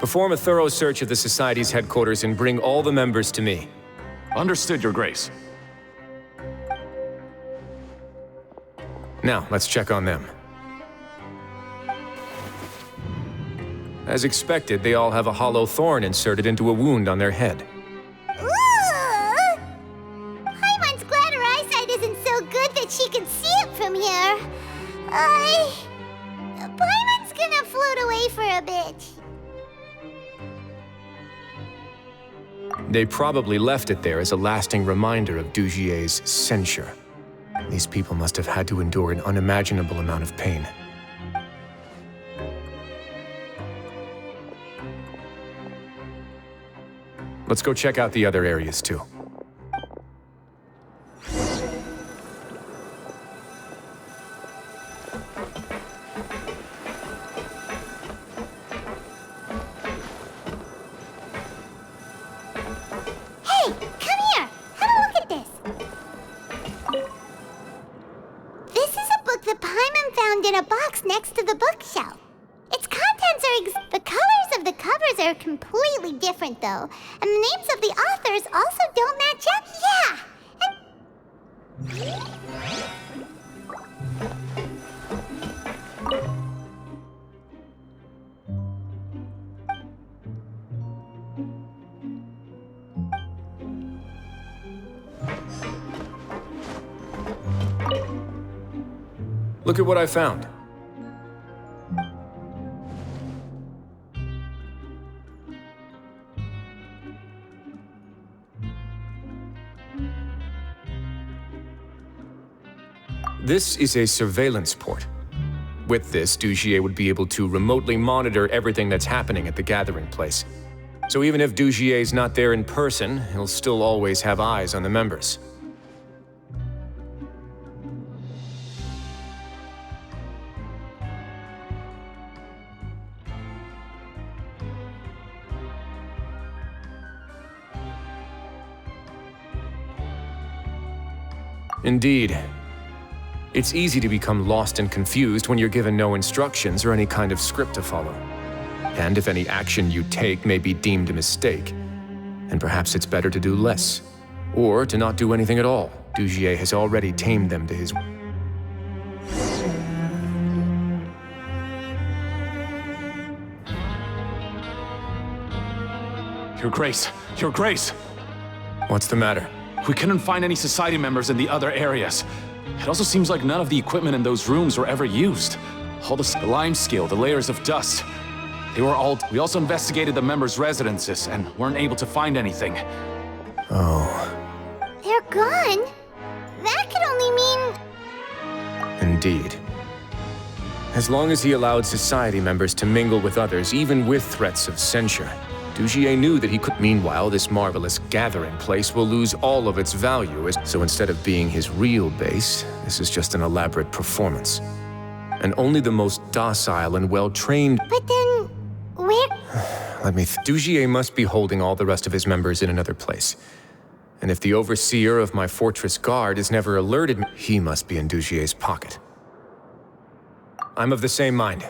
Perform a thorough search of the Society's headquarters and bring all the members to me. Understood, Your Grace. Now, let's check on them. As expected, they all have a hollow thorn inserted into a wound on their head. Ooh! Paimon's glad her eyesight isn't so good that she can see it from here. Paimon's gonna float away for a bit. They probably left it there as a lasting reminder of Dugier's censure. These people must have had to endure an unimaginable amount of pain. Let's go check out the other areas too. Hey, come here! Have a look at this. This is a book that Paimon found in a box next to the bookshelf. Its contents are the colors of the covers are completely different, though, and the names of the authors also don't match up. Yeah! Look at what I found. This is a surveillance port. With this, Dugier would be able to remotely monitor everything that's happening at the gathering place. So even if Dugier's not there in person, he'll still always have eyes on the members. Indeed. It's easy to become lost and confused when you're given no instructions or any kind of script to follow. And if any action you take may be deemed a mistake, then perhaps it's better to do less. Or to not do anything at all. Dugier has already tamed them to his... Your Grace! Your Grace! What's the matter? We couldn't find any Society members in the other areas. It also seems like none of the equipment in those rooms were ever used. All the lime scale, the layers of dust. They were all... We also investigated the members' residences and weren't able to find anything. Oh. They're gone? That could only mean... Indeed. As long as he allowed Society members to mingle with others, even with threats of censure, Dugier knew that he could. Meanwhile, this marvelous gathering place will lose all of its value, so instead of being his real base, this is just an elaborate performance. And only the most docile and well-trained... But then, where... Let me Dugier must be holding all the rest of his members in another place. And if the overseer of my fortress guard has never alerted me, he must be in Dugier's pocket. I'm of the same mind.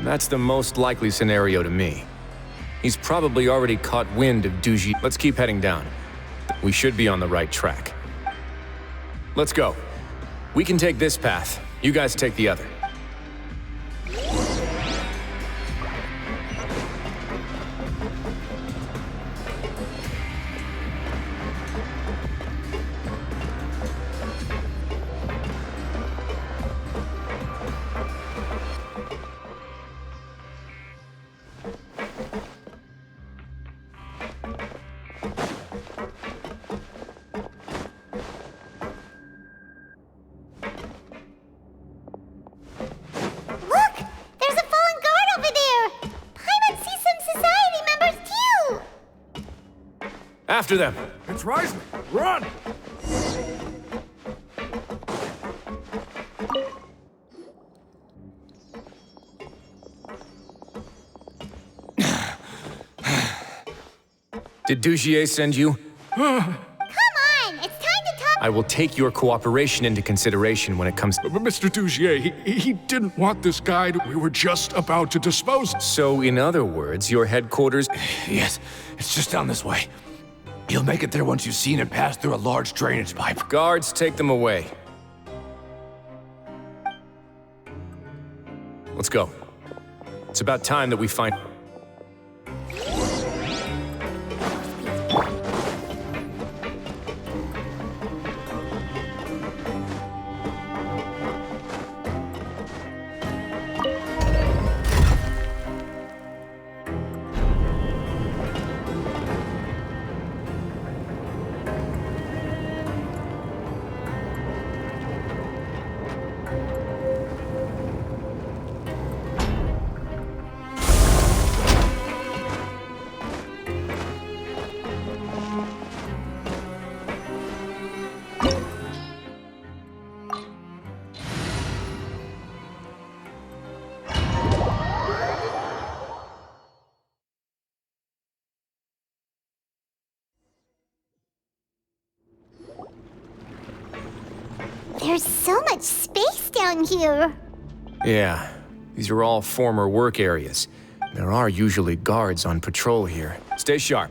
That's the most likely scenario to me. He's probably already caught wind of Duji. Let's keep heading down. We should be on the right track. Let's go. We can take this path. You guys take the other. After them. It's Wriothesley. Run! Did Dugier send you? Come on, it's time to talk. I will take your cooperation into consideration when it comes to... Mr. Dugier, he didn't want this guide we were just about to dispose of. So, in other words, your headquarters... Yes, it's just down this way. You'll make it there once you've seen it pass through a large drainage pipe. Guards, take them away. Let's go. It's about time that we find... There's so much space down here. Yeah, these are all former work areas. There are usually guards on patrol here. Stay sharp.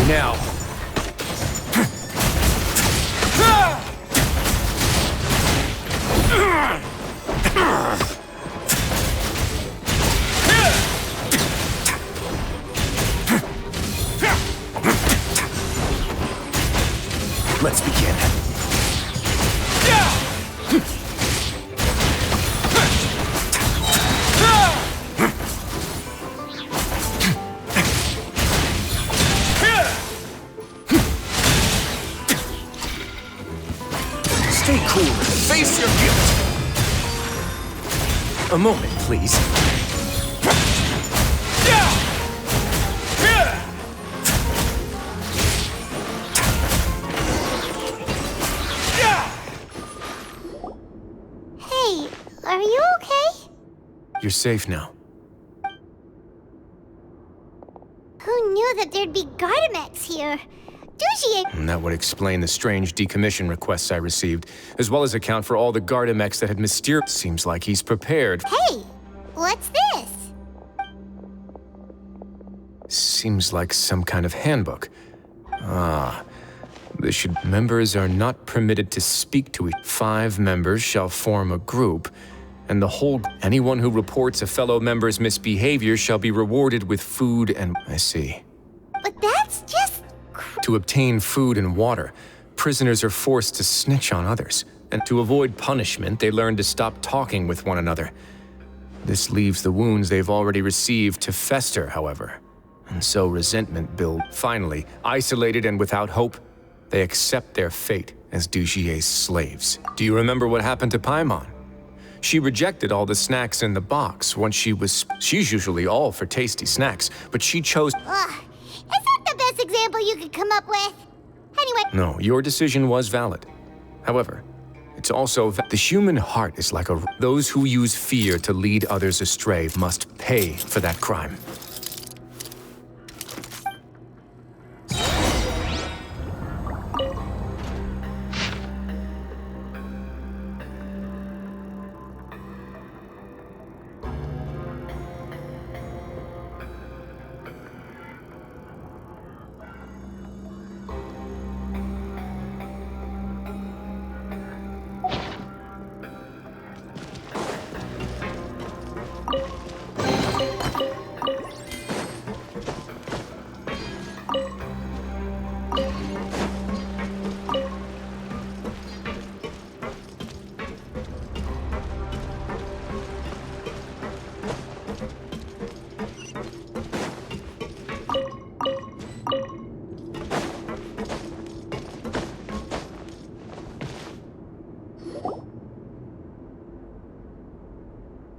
Now. Let's begin. Stay cool and face your guilt. A moment, please. Hey, are you okay? You're safe now. Who knew that there'd be Gardamex here? Dugier... And that would explain the strange decommission requests I received, as well as account for all the Gardamex that had mysterious... Seems like he's prepared. Hey, what's this? Seems like some kind of handbook. Ah, this should... Members are not permitted to speak to each... 5 members shall form a group, and the whole... Anyone who reports a fellow member's misbehavior shall be rewarded with food and... I see. But that's just... To obtain food and water, prisoners are forced to snitch on others, and to avoid punishment, they learn to stop talking with one another. This leaves the wounds they've already received to fester, however, and so resentment builds. Finally, isolated and without hope, they accept their fate as Dugier's slaves. Do you remember what happened to Paimon? She rejected all the snacks in the box once she's usually all for tasty snacks, but she chose. Ugh, is that the best example you could come up with? Anyway. No, your decision was valid. However, it's also the human heart is like a. Those who use fear to lead others astray must pay for that crime.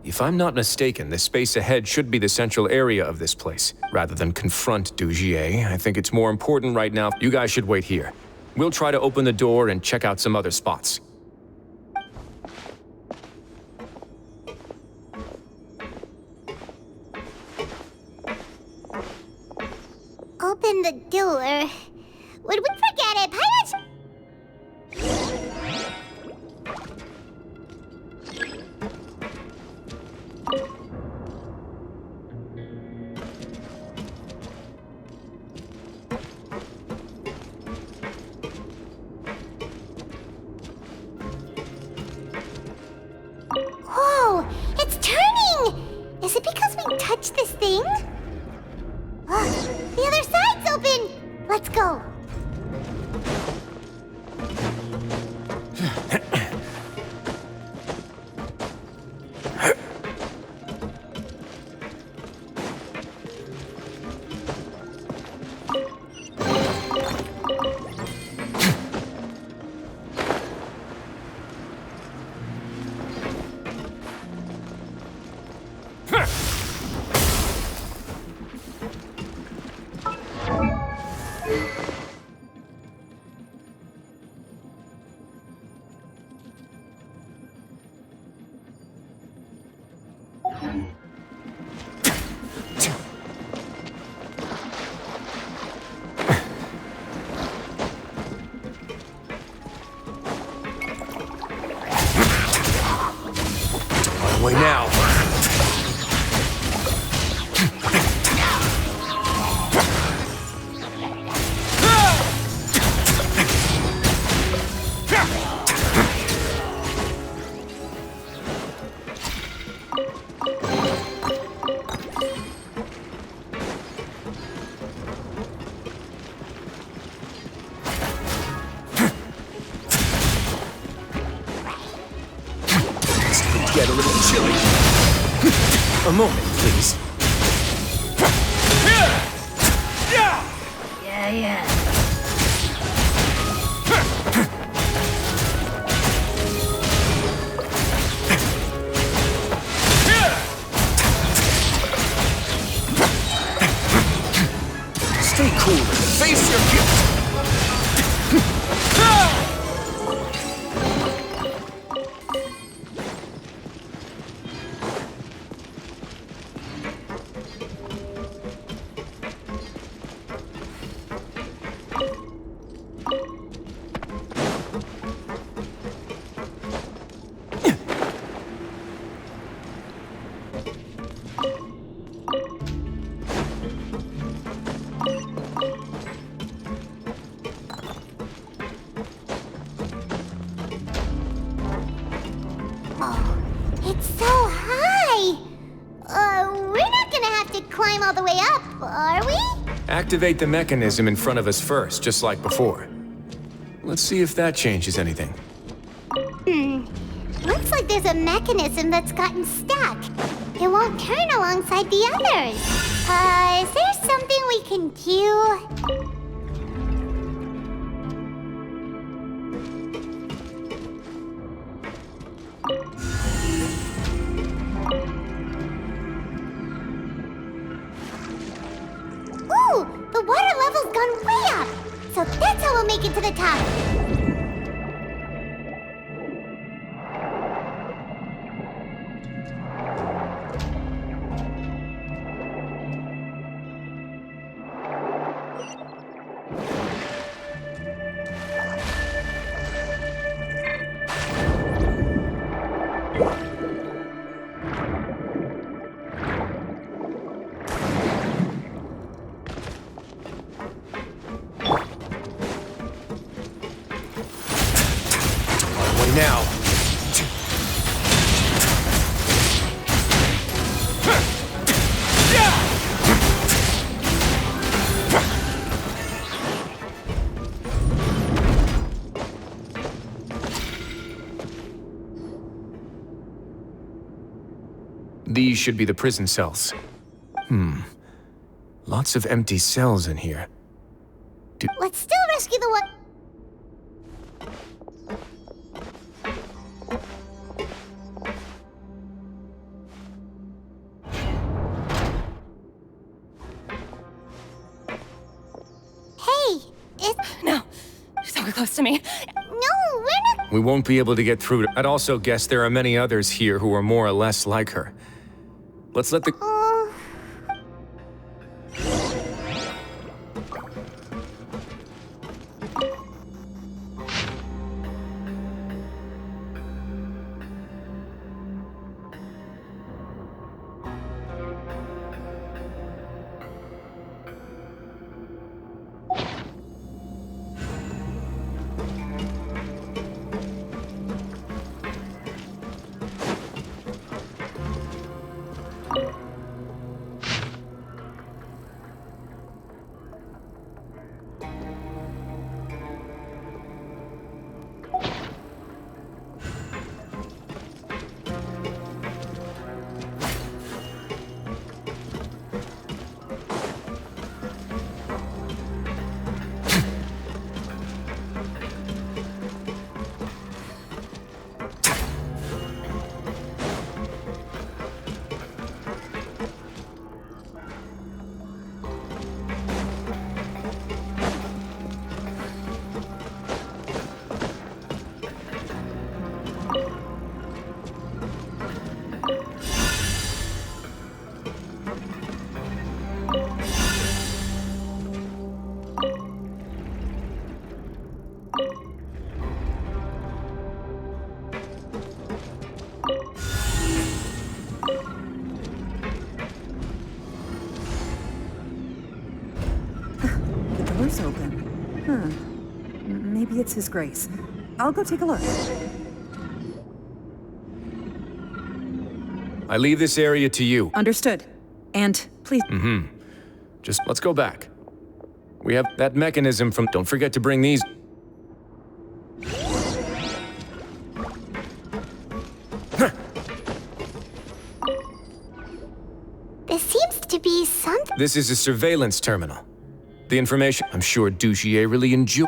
If I'm not mistaken, the space ahead should be the central area of this place. Rather than confront Dugier, I think it's more important right now. You guys should wait here. We'll try to open the door and check out some other spots. Open the door. Would we forget it, Pirates? Whoa! It's turning! Is it because we touched this thing? The other side's open! Let's go. Way now. Get a little chilly. A moment, please. Yeah. Stay cool and face your guilt. It's so high! We're not gonna have to climb all the way up, are we? Activate the mechanism in front of us first, just like before. Let's see if that changes anything. Looks like there's a mechanism that's gotten stuck. It won't turn alongside the others. Is there something we can do? So that's how we'll make it to the top. Now. These should be the prison cells. Lots of empty cells in here. Let's still rescue the one. No, don't get close to me. No, we're not. We won't be able to get through. I'd also guess there are many others here who are more or less like her. Let's let the... door's open. Maybe it's His Grace. I'll go take a look. I leave this area to you. Understood. And please... Just let's go back. We have that mechanism from... Don't forget to bring these... There seems to be something... This is a surveillance terminal. The information... I'm sure Dougier really enjoy...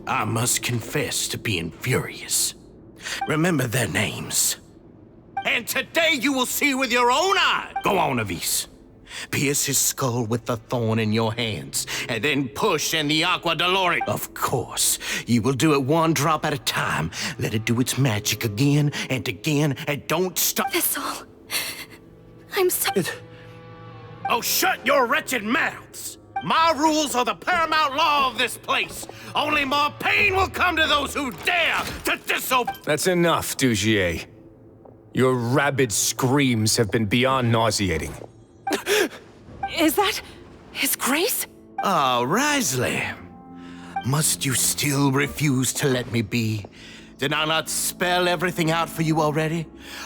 I must confess to being furious. Remember their names. And today you will see with your own eyes. Go on, Avis. Pierce his skull with the thorn in your hands, and then push in the Aqua Dolores. Of course, you will do it one drop at a time. Let it do its magic again, and don't stop. Thistle. I'm so... Oh, shut your wretched mouths! My rules are the paramount law of this place. Only more pain will come to those who dare to disobey. That's enough, Dugier. Your rabid screams have been beyond nauseating. Is that His Grace? Ah, Wriothesley. Must you still refuse to let me be? Did I not spell everything out for you already?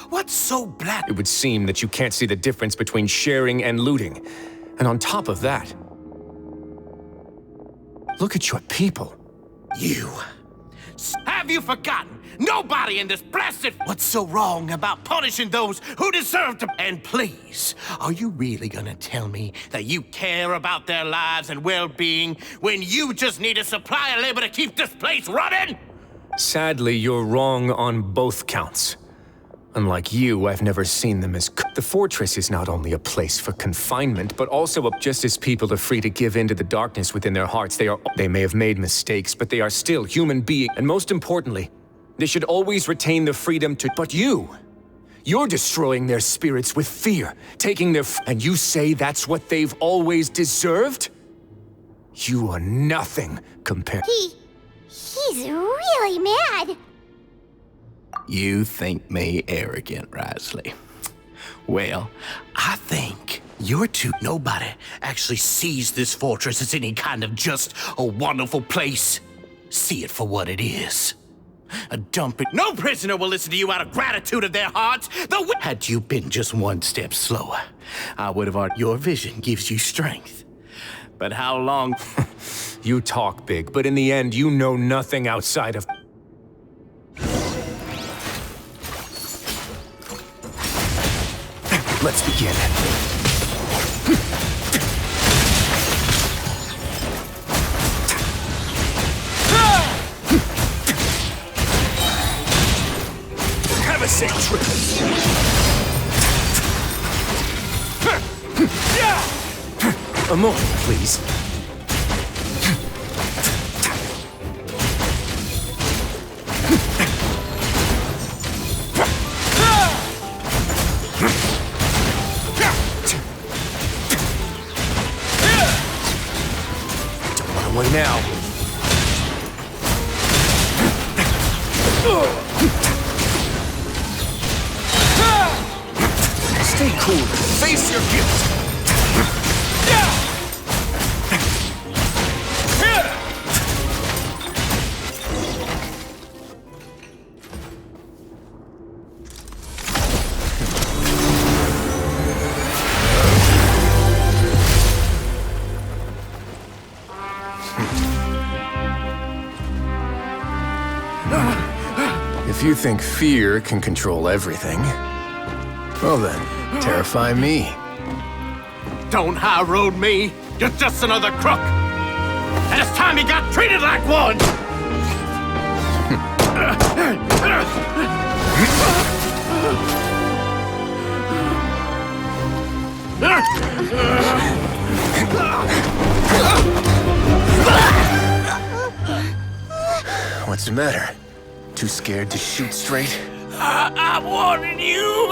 What's so black? It would seem that you can't see the difference between sharing and looting. And on top of that, look at your people. You. Have you forgotten? Nobody in this blasted... What's so wrong about punishing those who deserve to... And please, are you really gonna tell me that you care about their lives and well-being when you just need a supply of labor to keep this place running? Sadly, you're wrong on both counts. Unlike you, I've never seen them as... The fortress is not only a place for confinement, but also just as people are free to give in to the darkness within their hearts, they may have made mistakes, but they are still human beings. And most importantly, they should always retain the freedom to... But you're destroying their spirits with fear, taking their... And you say that's what they've always deserved? You are nothing compared... He's really mad. You think me arrogant, Wriothesley. Well, I think you're too... Nobody actually sees this fortress as any kind of just a wonderful place. See it for what it is. A dumping... No prisoner will listen to you out of gratitude of their hearts. Had you been just one step slower, I would have... Your vision gives you strength. But how long... You talk big, but in the end, you know nothing outside of... Let's begin. Have a safe trip. A moment, please. Away now. Stay cool. Face your guilt. If you think fear can control everything, well then, terrify me. Don't high road me. You're just another crook. And it's time you got treated like one. What's the matter? Too scared to shoot straight? I'm warning you.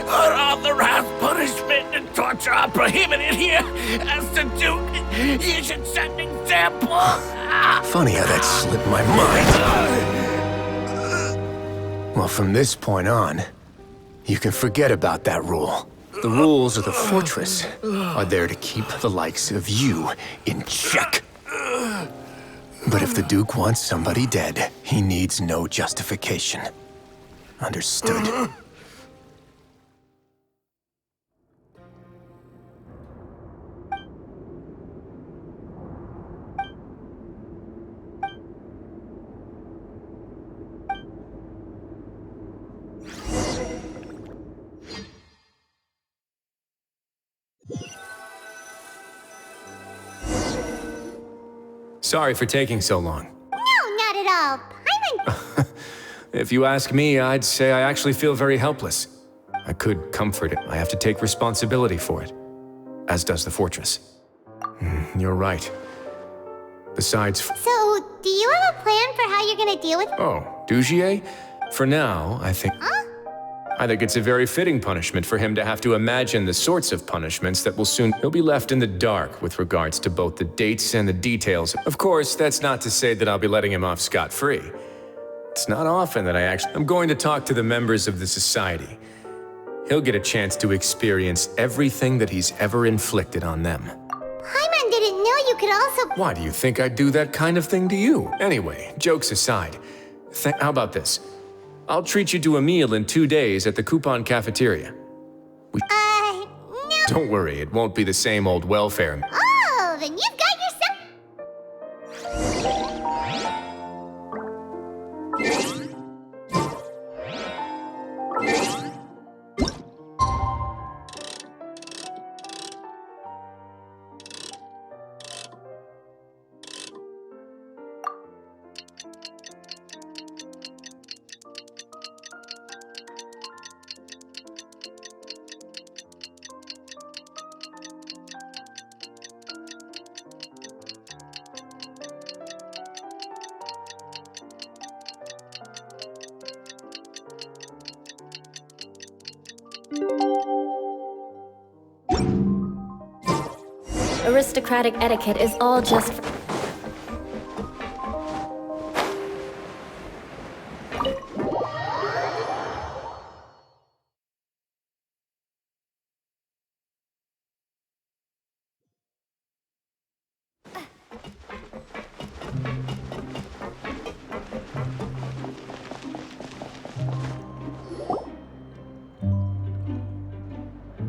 Unauthorized punishment and torture are prohibited here. As the Duke, you should set an example. Funny how that slipped my mind. Well, from this point on, you can forget about that rule. The rules of the fortress are there to keep the likes of you in check. But if the Duke wants somebody dead, he needs no justification. Understood? Sorry for taking so long. all. Paimon... If you ask me, I'd say I actually feel very helpless. I could comfort it. I have to take responsibility for it. As does the fortress. You're right. Besides... So, do you have a plan for how you're gonna deal with... Oh, Dugier? For now, I think... Huh? I think it's a very fitting punishment for him to have to imagine the sorts of punishments that will soon... He'll be left in the dark with regards to both the dates and the details. Of course, that's not to say that I'll be letting him off scot-free. It's not often that I'm going to talk to the members of the society. He'll get a chance to experience everything that he's ever inflicted on them. Paimon didn't know you could also... Why do you think I'd do that kind of thing to you? Anyway, jokes aside, how about this? I'll treat you to a meal in 2 days at the Coupon Cafeteria. No. Don't worry, it won't be the same old welfare. Oh, then you've got Aristocratic etiquette is all just for...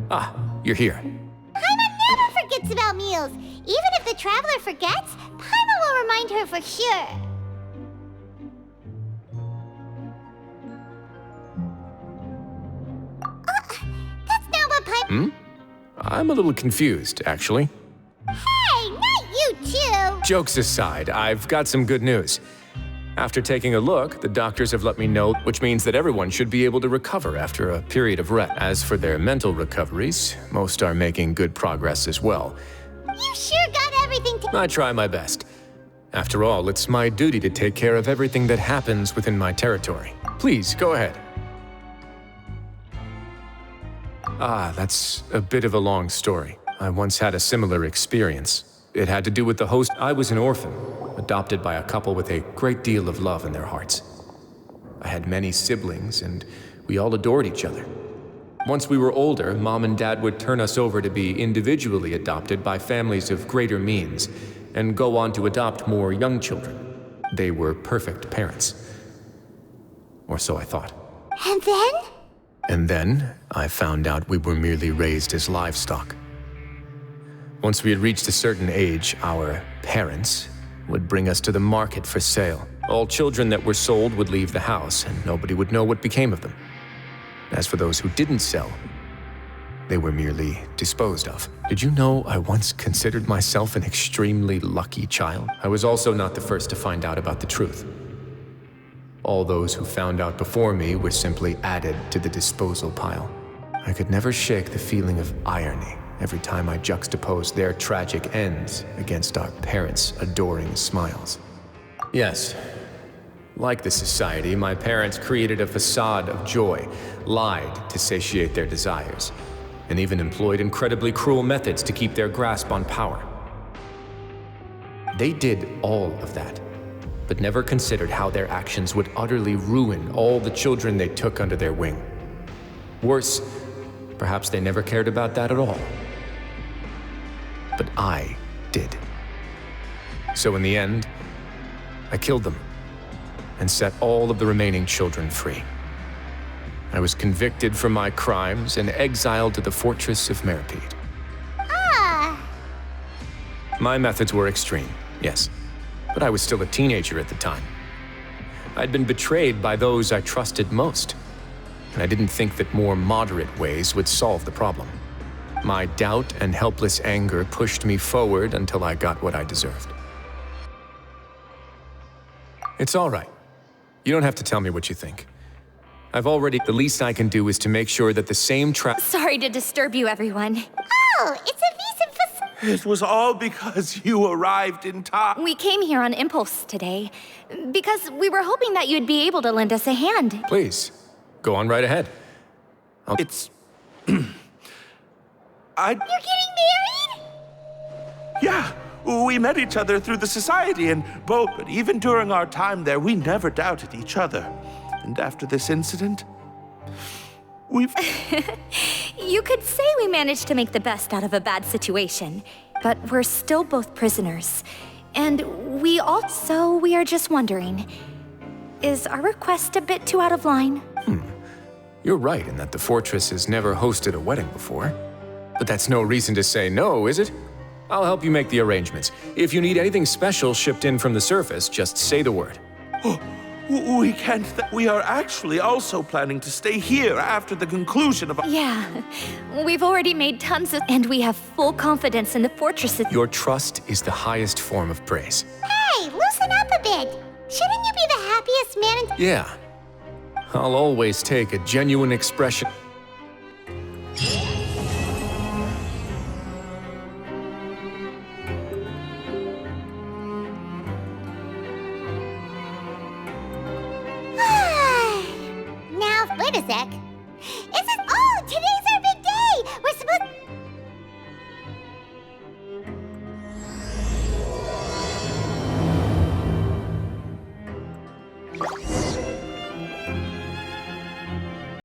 Ah, you're here. forgets about meals. Even if the traveler forgets, Paimon will remind her for sure. That's not what Paimon... I'm a little confused, actually. Hey, not you too! Jokes aside, I've got some good news. After taking a look, the doctors have let me know, which means that everyone should be able to recover after a period of rest. As for their mental recoveries, most are making good progress as well. You sure got everything to... I try my best. After all, it's my duty to take care of everything that happens within my territory. Please, go ahead. That's a bit of a long story. I once had a similar experience. It had to do with the host. I was an orphan, adopted by a couple with a great deal of love in their hearts. I had many siblings, and we all adored each other. Once we were older, Mom and Dad would turn us over to be individually adopted by families of greater means, and go on to adopt more young children. They were perfect parents. Or so I thought. And then? And then, I found out we were merely raised as livestock. Once we had reached a certain age, our parents would bring us to the market for sale. All children that were sold would leave the house, and nobody would know what became of them. As for those who didn't sell, they were merely disposed of. Did you know I once considered myself an extremely lucky child? I was also not the first to find out about the truth. All those who found out before me were simply added to the disposal pile. I could never shake the feeling of irony every time I juxtaposed their tragic ends against our parents' adoring smiles. Yes, like the society, my parents created a facade of joy, lied to satiate their desires, and even employed incredibly cruel methods to keep their grasp on power. They did all of that, but never considered how their actions would utterly ruin all the children they took under their wing. Worse, perhaps they never cared about that at all. But I did. So in the end, I killed them and set all of the remaining children free. I was convicted for my crimes and exiled to the fortress of Meripede. My methods were extreme, yes, but I was still a teenager at the time. I'd been betrayed by those I trusted most, and I didn't think that more moderate ways would solve the problem. My doubt and helpless anger pushed me forward until I got what I deserved. It's all right. You don't have to tell me what you think. The least I can do is to make sure that the same Sorry to disturb you, everyone. Oh, it's a visa for... It was all because you arrived in time. We came here on impulse today, because we were hoping that you'd be able to lend us a hand. Please, go on right ahead. It's... You're getting married? Yeah, we met each other through the society, but even during our time there, we never doubted each other. And after this incident, we've... You could say we managed to make the best out of a bad situation, but we're still both prisoners. And we are just wondering, is our request a bit too out of line? You're right in that the fortress has never hosted a wedding before. But that's no reason to say no, is it? I'll help you make the arrangements. If you need anything special shipped in from the surface, just say the word. We can't. We are actually also planning to stay here after the conclusion of... Yeah, we've already made tons of... And we have full confidence in the fortress. Your trust is the highest form of praise. Hey, loosen up a bit. Shouldn't you be the happiest man in... Yeah. I'll always take a genuine expression. Now, wait a sec. Is it... Oh, today's